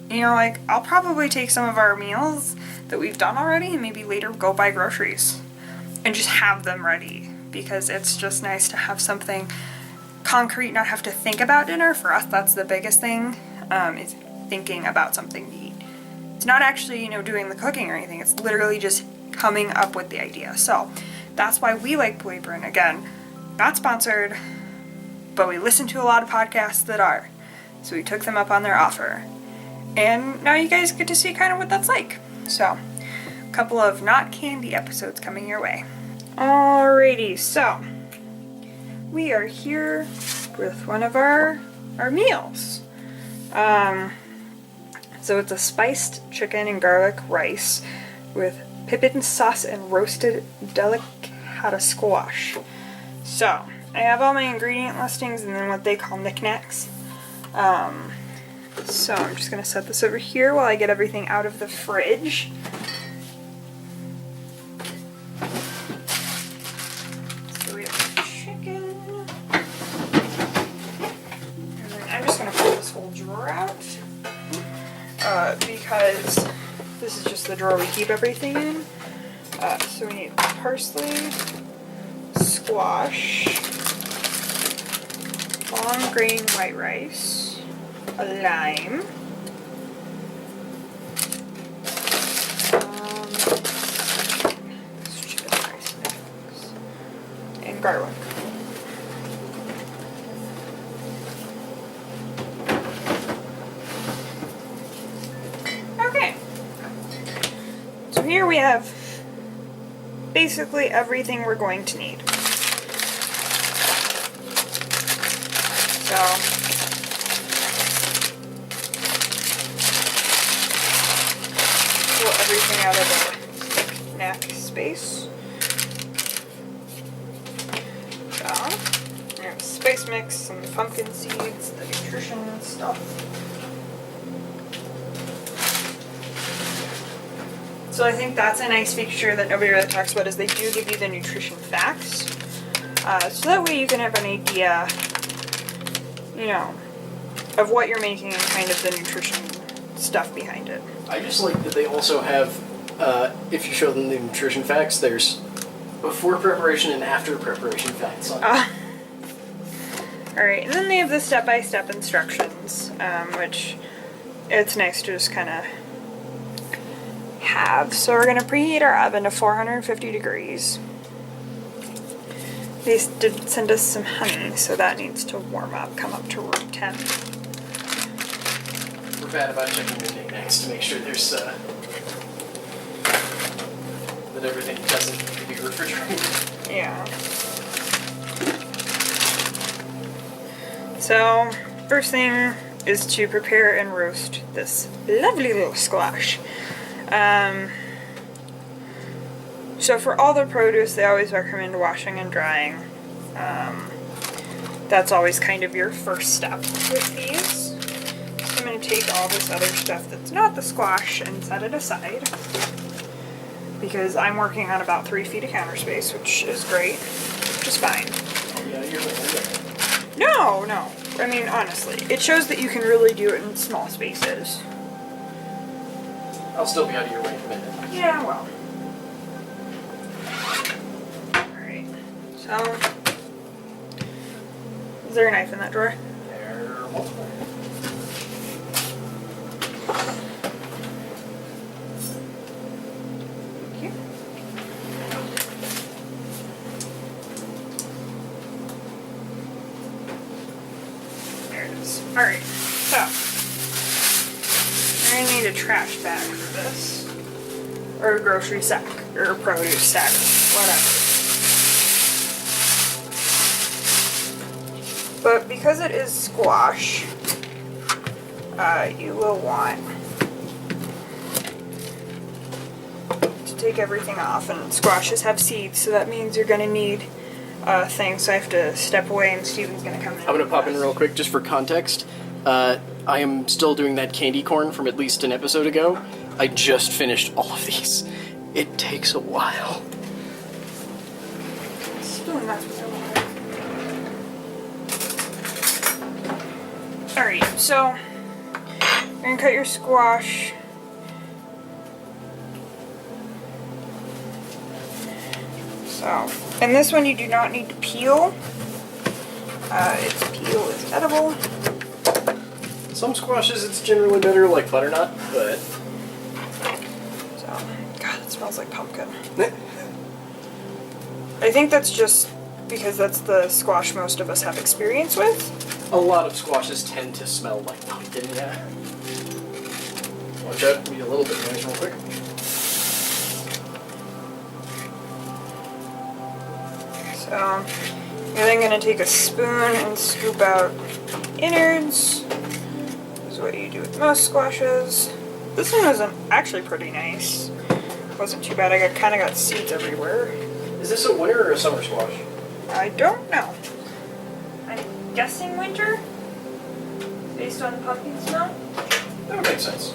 You know, like, I'll probably take some of our meals that we've done already and maybe later go buy groceries and just have them ready, because it's just nice to have something concrete, not have to think about dinner. For us, that's the biggest thing, is thinking about something to eat. It's not actually, doing the cooking or anything. It's literally just coming up with the idea. So that's why we like Blue Apron. Again, not sponsored, but we listen to a lot of podcasts that are. So we took them up on their offer. And now you guys get to see kind of what that's like. So, a couple of not candy episodes coming your way. Alrighty, so we are here with one of our meals. So it's a spiced chicken and garlic rice with pippin sauce and roasted delicata squash. So, I have all my ingredient listings and then what they call knickknacks. So I'm just going to set this over here while I get everything out of the fridge. So we have the chicken. And then I'm just going to pull this whole drawer out. Because this is just the drawer we keep everything in. So we need parsley, squash, long grain white rice, a lime. And garlic. Okay. So here we have basically everything we're going to need. So pull everything out of the neck space. So there's spice mix, some pumpkin seeds, the nutrition stuff. So I think that's a nice feature that nobody really talks about, is they do give you the nutrition facts. So that way you can have an idea, you know, of what you're making and kind of the nutrition stuff behind it. I just like that they also have, if you show them the nutrition facts, there's before preparation and after preparation facts on it. Alright, and then they have the step-by-step instructions, which it's nice to just kind of have. So we're going to preheat our oven to 450 degrees. They did send us some honey, so that needs to warm up, come up to room temp. We're bad about checking your knickknacks to make sure there's, that everything doesn't need to be refrigerated. Yeah. So, first thing is to prepare and roast this lovely little squash. So for all the produce, they always recommend washing and drying. That's always kind of your first step with these. So I'm going to take all this other stuff that's not the squash and set it aside, because I'm working on about 3 feet of counter space, which is great, which is fine. Oh yeah, you're right. No, no. I mean, honestly, it shows that you can really do it in small spaces. I'll still be out of your way in a minute. Yeah, well. Alright, so... Is there a knife in that drawer? There are multiple. Thank you. There it is. Alright, so... I need a trash bag for this. Or a grocery sack. Or a produce sack. Whatever. But because it is squash, you will want to take everything off. And squashes have seeds, so that means you're going to need things. So I have to step away and Steven's going to come in. I'm going to pop in real quick just for context. I am still doing that candy corn from at least an episode ago. I just finished all of these. It takes a while. Spoon, that's what I want. Alright, so you're going to cut your squash. So, and this one you do not need to peel. Its peel is edible. Some squashes it's generally better, like butternut, but... So, God, it smells like pumpkin. I think that's just because that's the squash most of us have experience with. A lot of squashes tend to smell like pumpkin, yeah. Watch out, need a little bit of noise real quick. So, you're then going to take a spoon and scoop out innards. This is what you do with most squashes. This one was actually pretty nice. Wasn't too bad. I kind of got seeds everywhere. Is this a winter or a summer squash? I don't know. I'm guessing winter, based on the pumpkin smell. That would make sense.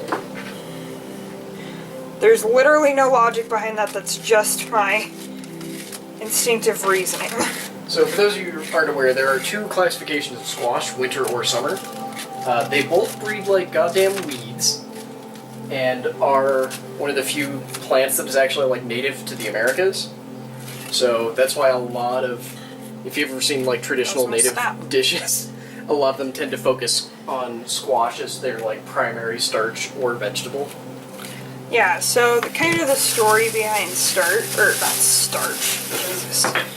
There's literally no logic behind that. That's just my instinctive reasoning. So for those of you who aren't aware, there are 2 classifications of squash, winter or summer. They both breed like goddamn weeds, and are one of the few plants that is actually like native to the Americas. So that's why a lot of, if you've ever seen like traditional native dishes, a lot of them tend to focus on squash as their like primary starch or vegetable. Yeah, so kind of the story behind Jesus.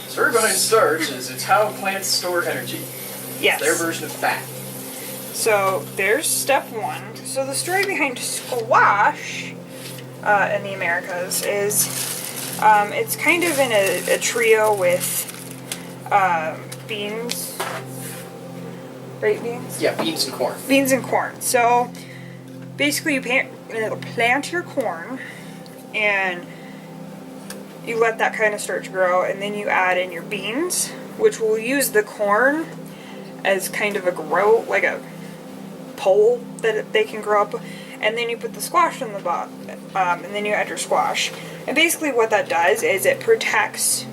Story behind starch is it's how plants store energy. Yes. Their version of fat. So there's step one. So the story behind squash in the Americas is it's kind of in a trio with beans. Right, beans? Yeah, beans and corn. Beans and corn. So basically you plant your corn and you let that kind of start to grow, and then you add in your beans, which will use the corn as kind of a pole that they can grow up, and then you put the squash in the bottom, and then you add your squash. And basically what that does is it protects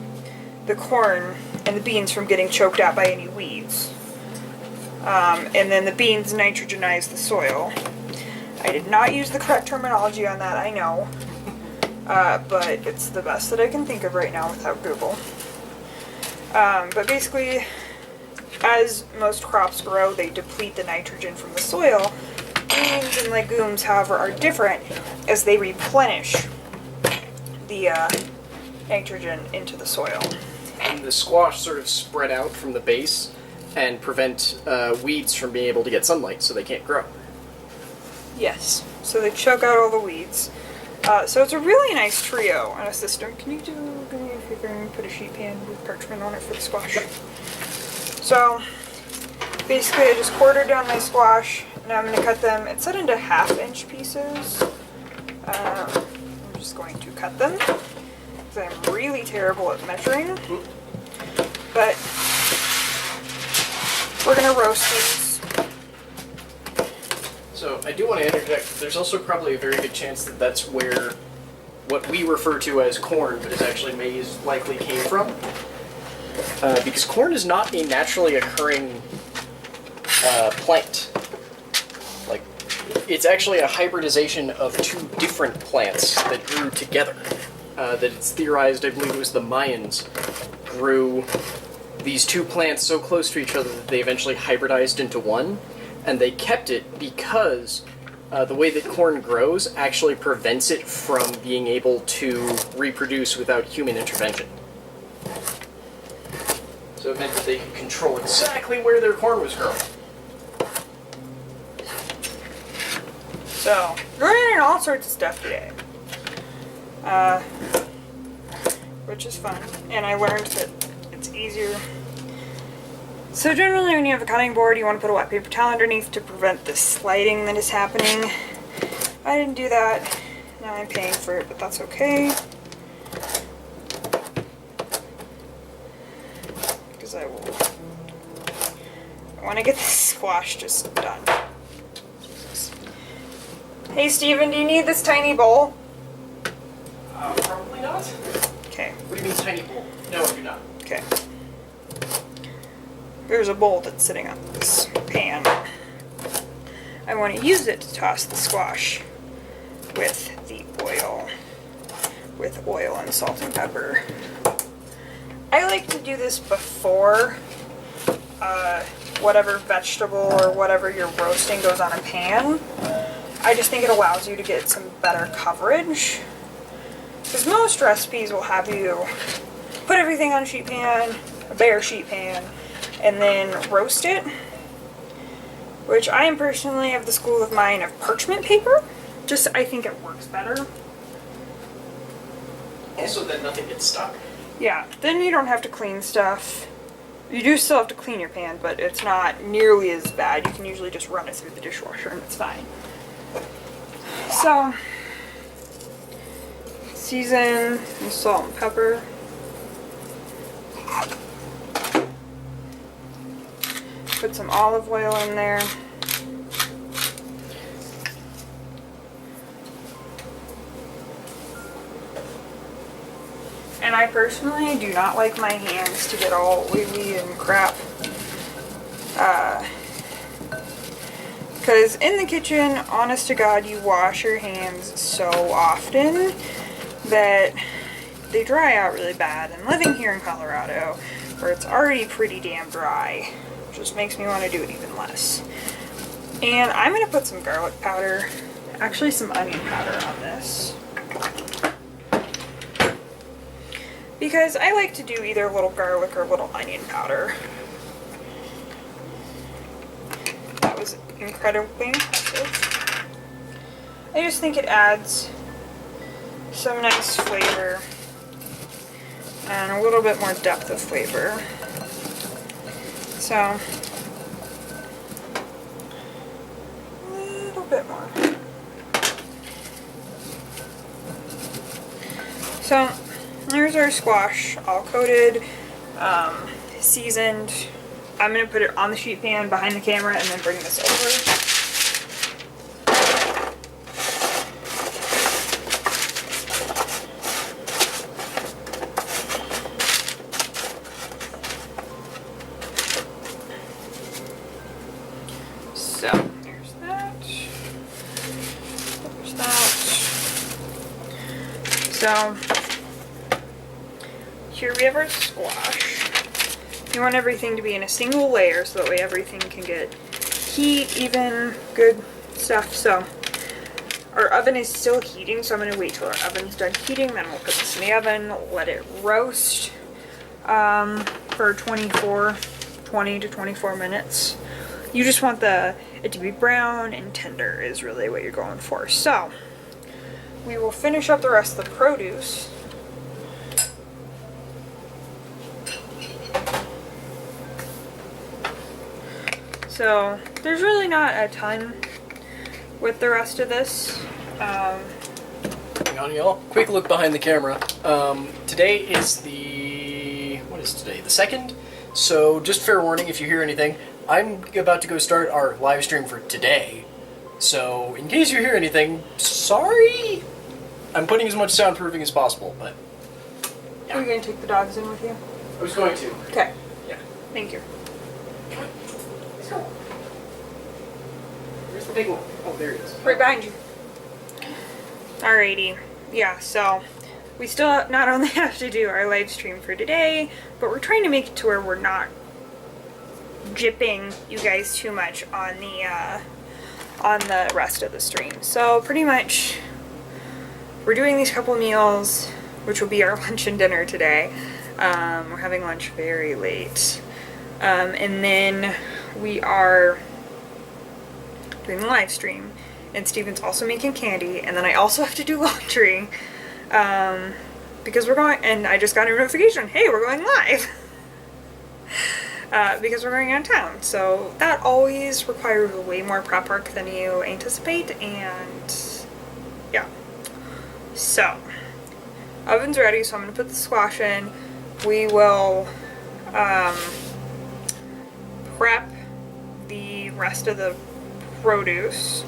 the corn and the beans from getting choked out by any weeds. And then the beans nitrogenize the soil. I did not use the correct terminology on that, I know. But it's the best that I can think of right now without Google. But basically, as most crops grow, they deplete the nitrogen from the soil. Beans and legumes, however, are different as they replenish the nitrogen into the soil. And the squash sort of spread out from the base and prevent weeds from being able to get sunlight, so they can't grow. Yes, so they choke out all the weeds. So it's a really nice trio on a system. Can you do me a favor and put a sheet pan with parchment on it for the squash? So basically I just quartered down my squash, and I'm going to cut them, it's set into half-inch pieces. I'm just going to cut them, because I'm really terrible at measuring. But we're going to roast these. So I do want to interject, there's also probably a very good chance that that's where what we refer to as corn, but is actually maize, likely came from. Because corn is not a naturally occurring plant. Like, it's actually a hybridization of two different plants that grew together. That it's theorized, I believe it was the Mayans, grew these two plants so close to each other that they eventually hybridized into one. And they kept it because the way that corn grows actually prevents it from being able to reproduce without human intervention. So it meant that they could control exactly where their corn was growing. So, we're learning all sorts of stuff today. Which is fun. And I learned that it's easier. So generally when you have a cutting board, you want to put a wet paper towel underneath to prevent the sliding that is happening. I didn't do that. Now I'm paying for it, but that's okay. Because I want to get this squash just done. Hey Steven, do you need this tiny bowl? Probably not. Okay. What do you mean tiny bowl? No, I do not. Okay. There's a bowl that's sitting on this pan. I want to use it to toss the squash with the oil. With oil and salt and pepper. I like to do this before whatever vegetable or whatever you're roasting goes on a pan. I just think it allows you to get some better coverage. Because most recipes will have you put everything on a sheet pan, a bare sheet pan, and then roast it, which I am personally of the school of mind of parchment paper. Just, I think it works better. Also, then nothing gets stuck. Yeah, then you don't have to clean stuff. You do still have to clean your pan, but it's not nearly as bad. You can usually just run it through the dishwasher and it's fine. So, season with salt and pepper. Put some olive oil in there. And I personally do not like my hands to get all oily and crap. Because in the kitchen, honest to God, you wash your hands so often that they dry out really bad. And living here in Colorado, where it's already pretty damn dry, Just makes me want to do it even less. And I'm going to put some garlic powder, actually some onion powder on this. Because I like to do either a little garlic or a little onion powder. That was incredibly impressive. I just think it adds some nice flavor and a little bit more depth of flavor. So, a little bit more. So, there's our squash, all coated, seasoned. I'm going to put it on the sheet pan behind the camera and then bring this over. So, there's that. There's that. So, here we have our squash. You want everything to be in a single layer so that way everything can get heat, even good stuff. So our oven is still heating, so I'm going to wait till our oven's done heating, then we'll put this in the oven, let it roast for 20 to 24 minutes. You just want it to be brown and tender is really what you're going for. So we will finish up the rest of the produce. So there's really not a ton with the rest of this. Hang on, y'all. Quick look behind the camera. Today is what is today? The 2nd? So just fair warning if you hear anything. I'm about to go start our live stream for today. So in case you hear anything, sorry. I'm putting as much soundproofing as possible, but Are you going to take the dogs in with you? I was going to. Okay. Yeah. Thank you. Let's go. Where's the big one? Oh, there he is. Right behind you. Alrighty. Yeah, so we still not only have to do our live stream for today, but we're trying to make it to where we're not gypping you guys too much on the rest of the stream. So pretty much we're doing these couple meals, which will be our lunch and dinner today. We're having lunch very late. And then we are doing the live stream, and Steven's also making candy, and then I also have to do laundry, because we're going, and I just got a notification, hey, we're going live, because we're going out of town, so that always requires way more prep work than you anticipate, and yeah. So, oven's ready, so I'm going to put the squash in. We will prep the rest of the produce.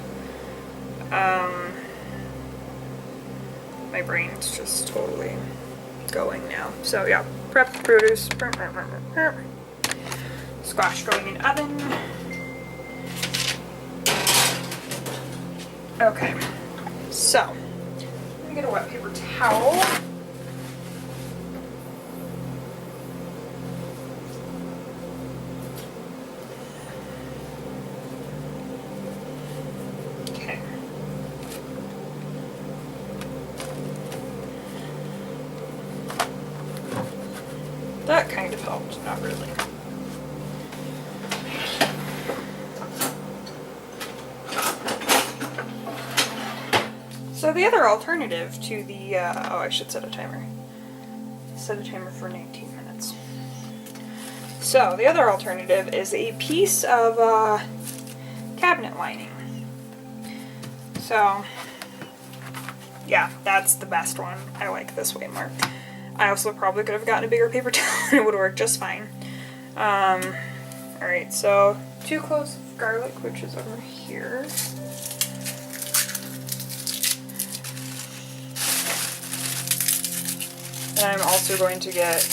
My brain's just totally going now. So yeah, prep the produce. Squash going in oven. Okay, so I'm gonna get a wet paper towel. Okay. That kind of helped, not really. So the other alternative to the, oh, I should set a timer. Set a timer for 19 minutes. So the other alternative is a piece of cabinet lining. So yeah, that's the best one. I like this way more. I also probably could have gotten a bigger paper towel and it would work just fine. Alright, so 2 cloves of garlic, which is over here. And I'm also going to get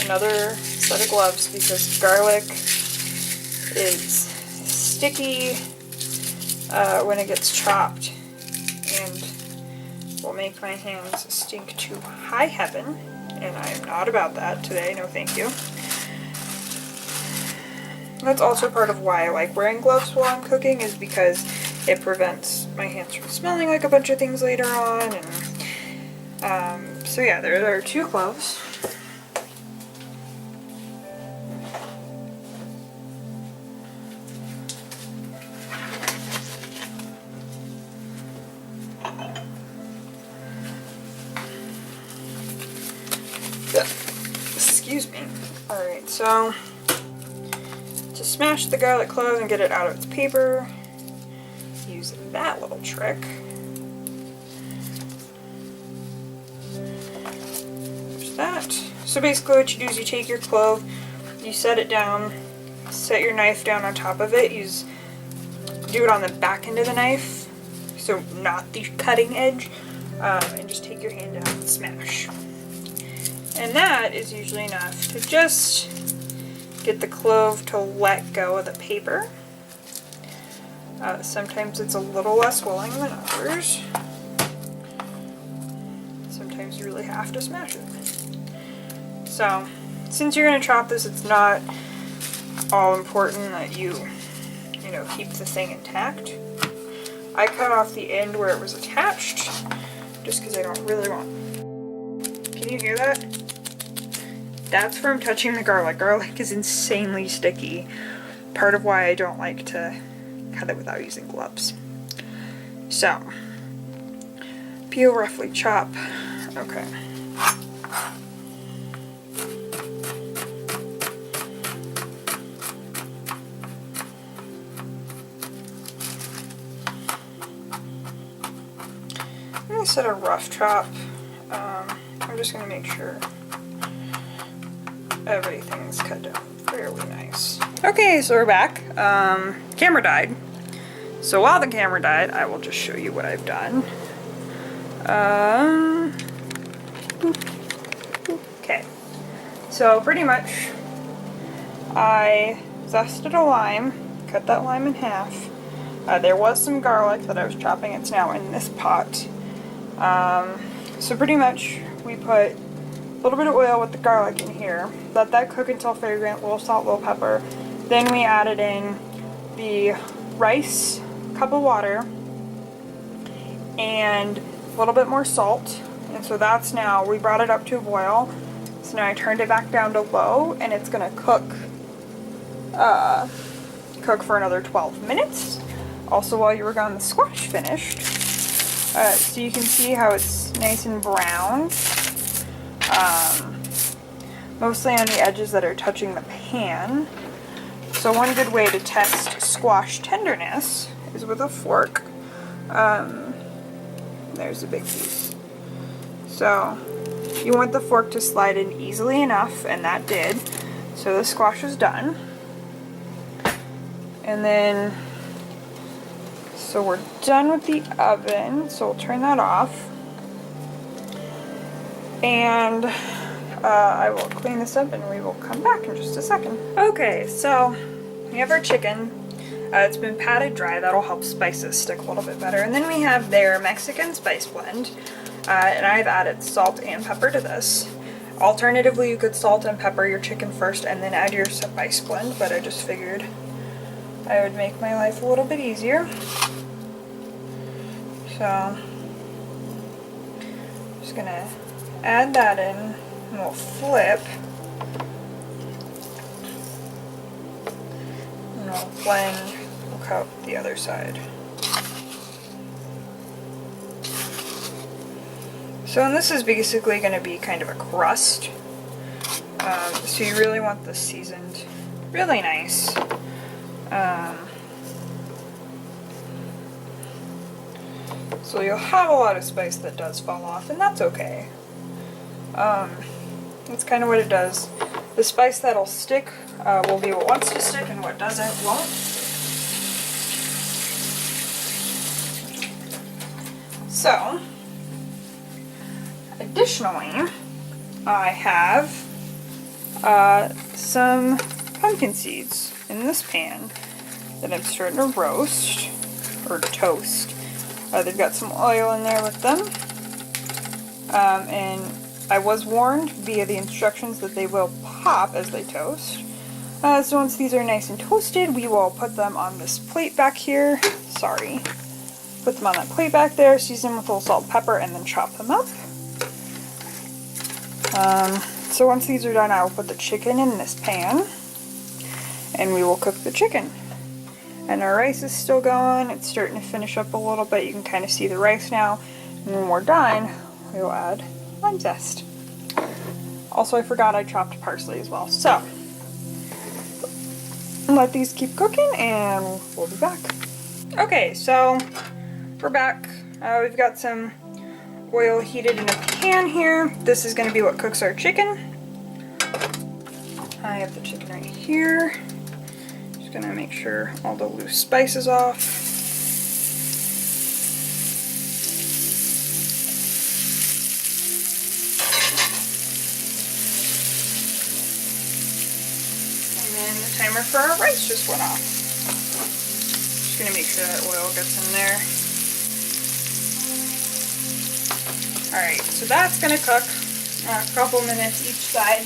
another set of gloves because garlic is sticky when it gets chopped and will make my hands stink to high heaven, and I'm not about that today, no thank you. That's also part of why I like wearing gloves while I'm cooking, is because it prevents my hands from smelling like a bunch of things later on. And so yeah, there are 2 cloves. Excuse me. Alright, so to smash the garlic clove and get it out of its paper, use that little trick. There's that. So basically what you do is you take your clove, you set it down, set your knife down on top of it, do it on the back end of the knife, so not the cutting edge, and just take your hand down and smash. And that is usually enough to just get the clove to let go of the paper. Sometimes it's a little less willing than others. Sometimes you really have to smash it. So, since you're going to chop this, it's not all important that you keep the thing intact. I cut off the end where it was attached, just because I don't really want. Can you hear that? That's from touching the garlic. Garlic is insanely sticky. Part of why I don't like to cut it without using gloves. So, peel, roughly chop. Okay. I'm going to set a rough chop. I'm just going to make sure everything's cut down fairly nice. Okay, so we're back. Camera died. So while the camera died, I will just show you what I've done. Okay. So pretty much, I zested a lime, cut that lime in half. There was some garlic that I was chopping. It's now in this pot. So pretty much, we put a little bit of oil with the garlic in here. Let that cook until fragrant, little salt, little pepper. Then we added in the rice, cup of water, and a little bit more salt. And so that's now, we brought it up to a boil. So now I turned it back down to low, and it's gonna cook for another 12 minutes. Also, while you were gone, the squash finished. So you can see how it's nice and brown. Mostly on the edges that are touching the pan. So one good way to test squash tenderness is with a fork. There's a big piece. So you want the fork to slide in easily enough, and that did. So the squash is done. And then, so we're done with the oven, so we'll turn that off. And I will clean this up and we will come back in just a second. Okay, so we have our chicken. It's been patted dry. That'll help spices stick a little bit better. And then we have their Mexican spice blend. And I've added salt and pepper to this. Alternatively, you could salt and pepper your chicken first and then add your spice blend, but I just figured I would make my life a little bit easier. So, I'm just gonna add that in, and we'll flip. And we'll blend, we'll cut the other side. So, and this is basically going to be kind of a crust. So you really want this seasoned really nice. So you'll have a lot of spice that does fall off, and that's okay. That's kind of what it does. The spice that'll stick will be what wants to stick, and what doesn't won't. So, additionally, I have some pumpkin seeds in this pan that I'm starting to roast, or toast. They've got some oil in there with them. And I was warned via the instructions that they will pop as they toast. So once these are nice and toasted, we will put them on this plate back here. Sorry. Put them on that plate back there, season them with a little salt and pepper, and then chop them up. So once these are done, I will put the chicken in this pan, and we will cook the chicken. And our rice is still going. It's starting to finish up a little bit. You can kind of see the rice now. And when we're done, we will add lime zest. Also, I forgot I chopped parsley as well. So, let these keep cooking and we'll be back. Okay, so we're back. We've got some oil heated in a pan here. This is going to be what cooks our chicken. I have the chicken right here. Just going to make sure all the loose spice is off. Timer for our rice just went off. Just gonna make sure that oil gets in there. Alright, so that's gonna cook a couple minutes each side.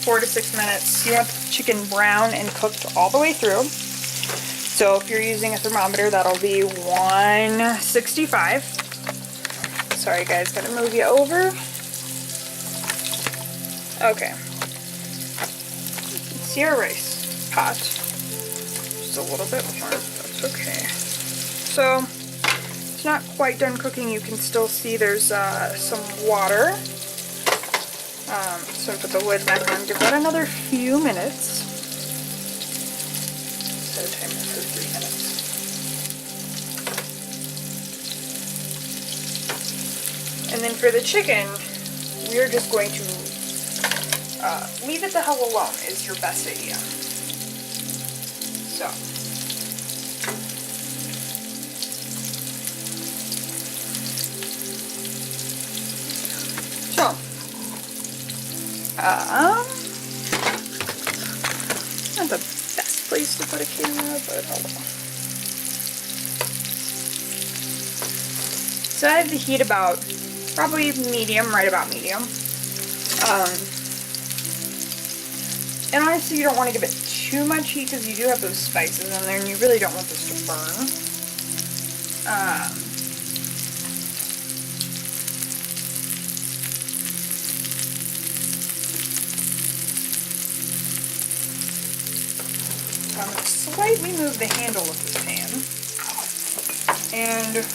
4 to 6 minutes. You want the chicken brown and cooked all the way through. So if you're using a thermometer, that'll be 165. Sorry guys, gotta move you over. Okay. See our rice pot. Just a little bit more, that's okay. So, it's not quite done cooking. You can still see there's some water. So put the lid back on, give that another few minutes. Set a timer for 3 minutes. And then for the chicken, we're just going to leave it the hell alone is your best idea. So. Not the best place to put a camera, but oh well. So I have the heat about, probably medium, right about medium. And honestly, you don't want to give it too much heat because you do have those spices in there and you really don't want this to burn. So I'm going to slightly move the handle of this pan. And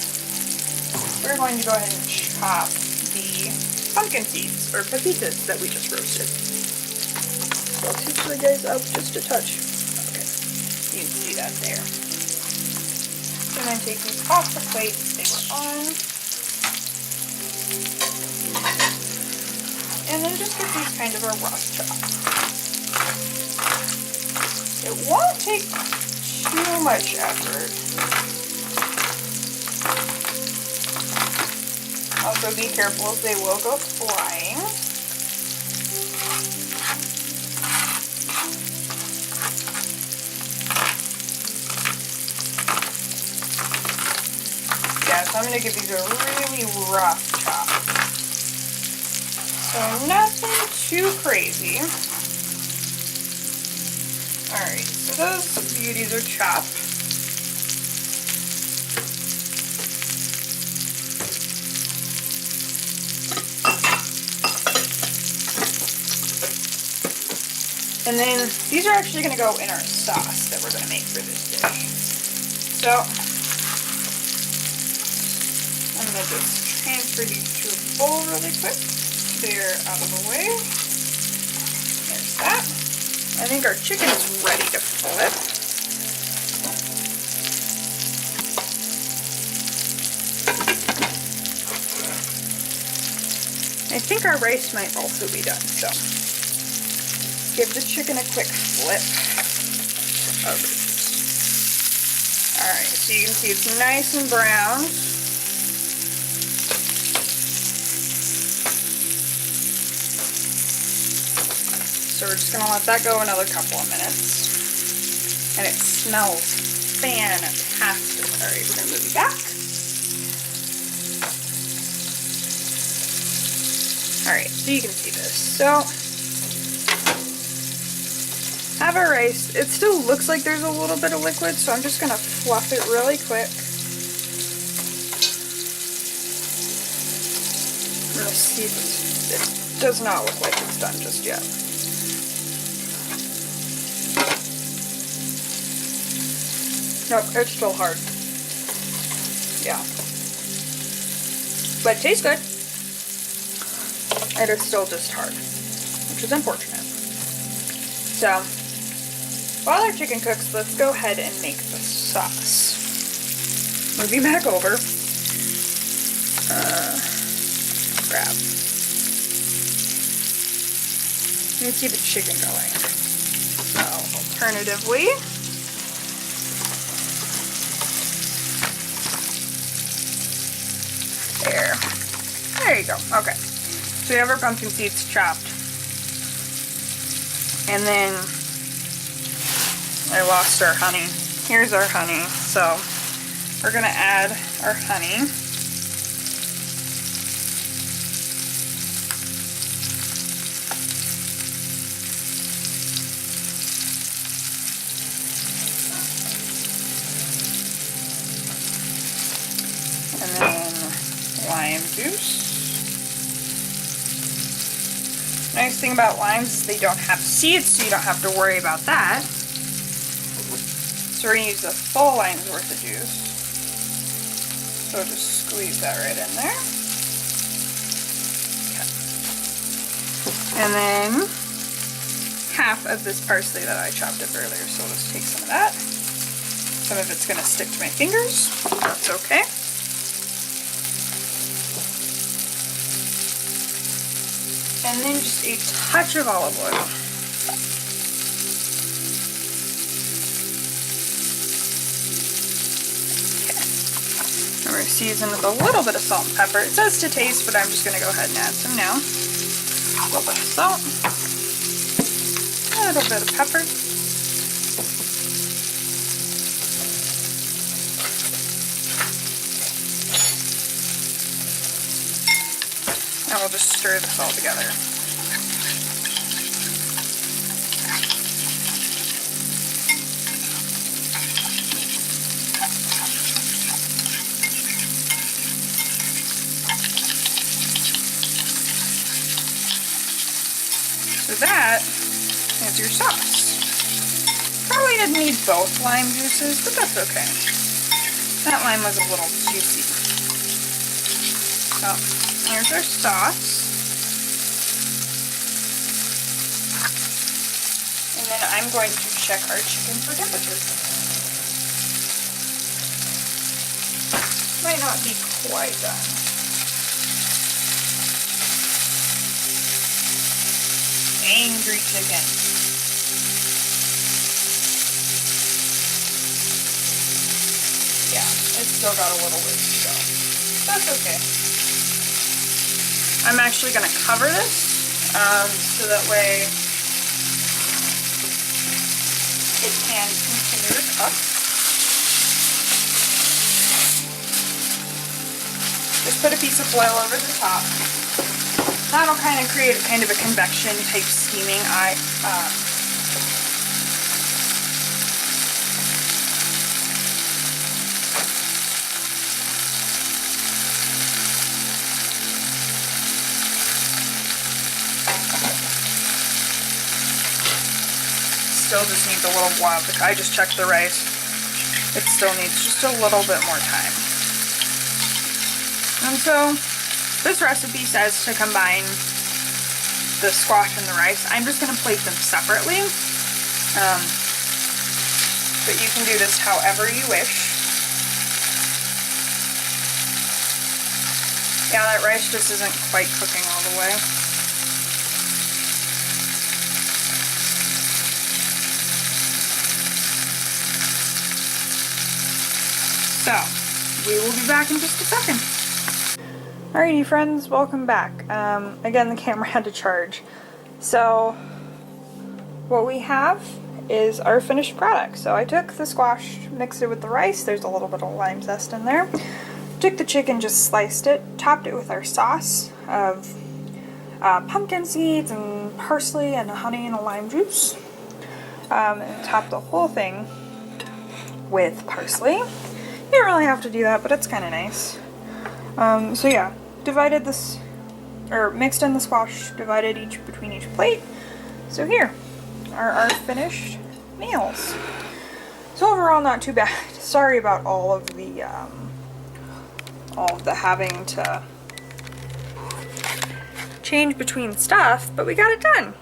we're going to go ahead and chop the pumpkin seeds, or pepitas, that we just roasted. I'll teach the guys up just a touch. Okay, you can see that there. And then take these off the plate they were on. And then just give these kind of a rough chop. It won't take too much effort. Also be careful as they will go flying. So I'm going to give these a really rough chop. So nothing too crazy. Alright, so those beauties are chopped. And then these are actually going to go in our sauce that we're going to make for this dish. So I'm going to just transfer these to a bowl really quick. They're out of the way. There's that. I think our chicken is ready to flip. I think our rice might also be done, so give the chicken a quick flip. Alright, so you can see it's nice and brown. So we're just going to let that go another couple of minutes. And it smells fantastic. Alright, we're going to move you back. Alright, so you can see this. So, have our rice. It still looks like there's a little bit of liquid, so I'm just going to fluff it really quick. I'm going to see if it does not look like it's done just yet. Nope, it's still hard. Yeah. But it tastes good. It is still just hard, which is unfortunate. So, while our chicken cooks, let's go ahead and make the sauce. Moving back over. Grab. Let me keep the chicken going. So, alternatively, there you go. Okay. So we have our pumpkin seeds chopped. And then I lost our honey. Here's our honey. So we're gonna add our honey. And then lime juice. Nice thing about limes is they don't have seeds, so you don't have to worry about that. So we're going to use a full lime's worth of juice. So just squeeze that right in there. Okay. And then half of this parsley that I chopped up earlier, so we'll just take some of that. Some of it's going to stick to my fingers. That's okay. And then just a touch of olive oil. Okay. And we're going to season with a little bit of salt and pepper. It says to taste, but I'm just going to go ahead and add some now. A little bit of salt. A little bit of pepper. And we'll just stir this all together. So that is your sauce. Probably didn't need both lime juices, but that's okay. That lime was a little juicy. So here's our sauce. And then I'm going to check our chicken for temperature. Might not be quite done. Angry chicken. Yeah, it's still got a little ways to go. That's okay. I'm actually going to cover this so that way it can continue to cook. Just put a piece of foil over the top. That'll kind of create kind of a convection type steaming still just needs a little while. I just checked the rice. It still needs just a little bit more time. And so this recipe says to combine the squash and the rice. I'm just going to plate them separately. But you can do this however you wish. Yeah, that rice just isn't quite cooking all the way. So, we will be back in just a second. Alrighty friends, welcome back. Again, the camera had to charge. So, what we have is our finished product. So I took the squash, mixed it with the rice, there's a little bit of lime zest in there. Took the chicken, just sliced it, topped it with our sauce of pumpkin seeds and parsley and honey and a lime juice. And top the whole thing with parsley. You don't really have to do that, but it's kind of nice. So yeah, divided this, or mixed in the squash, divided between each plate. So here are our finished meals. So overall, not too bad. Sorry about all of the having to change between stuff, but we got it done.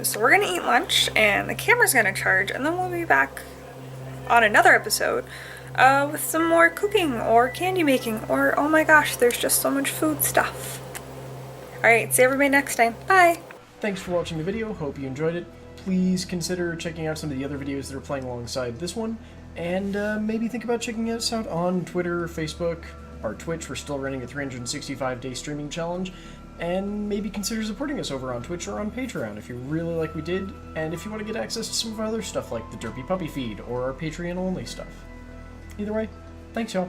So we're gonna eat lunch, and the camera's gonna charge, and then we'll be back on another episode with some more cooking or candy making, or oh my gosh, there's just so much food stuff. Alright, see everybody next time. Bye! Thanks for watching the video, hope you enjoyed it. Please consider checking out some of the other videos that are playing alongside this one, and maybe think about checking us out on Twitter, Facebook, or Twitch. We're still running a 365-day streaming challenge, and maybe consider supporting us over on Twitch or on Patreon if you really like we did, and if you want to get access to some of our other stuff like the Derpy Puppy feed or our Patreon-only stuff. Either way, thanks y'all.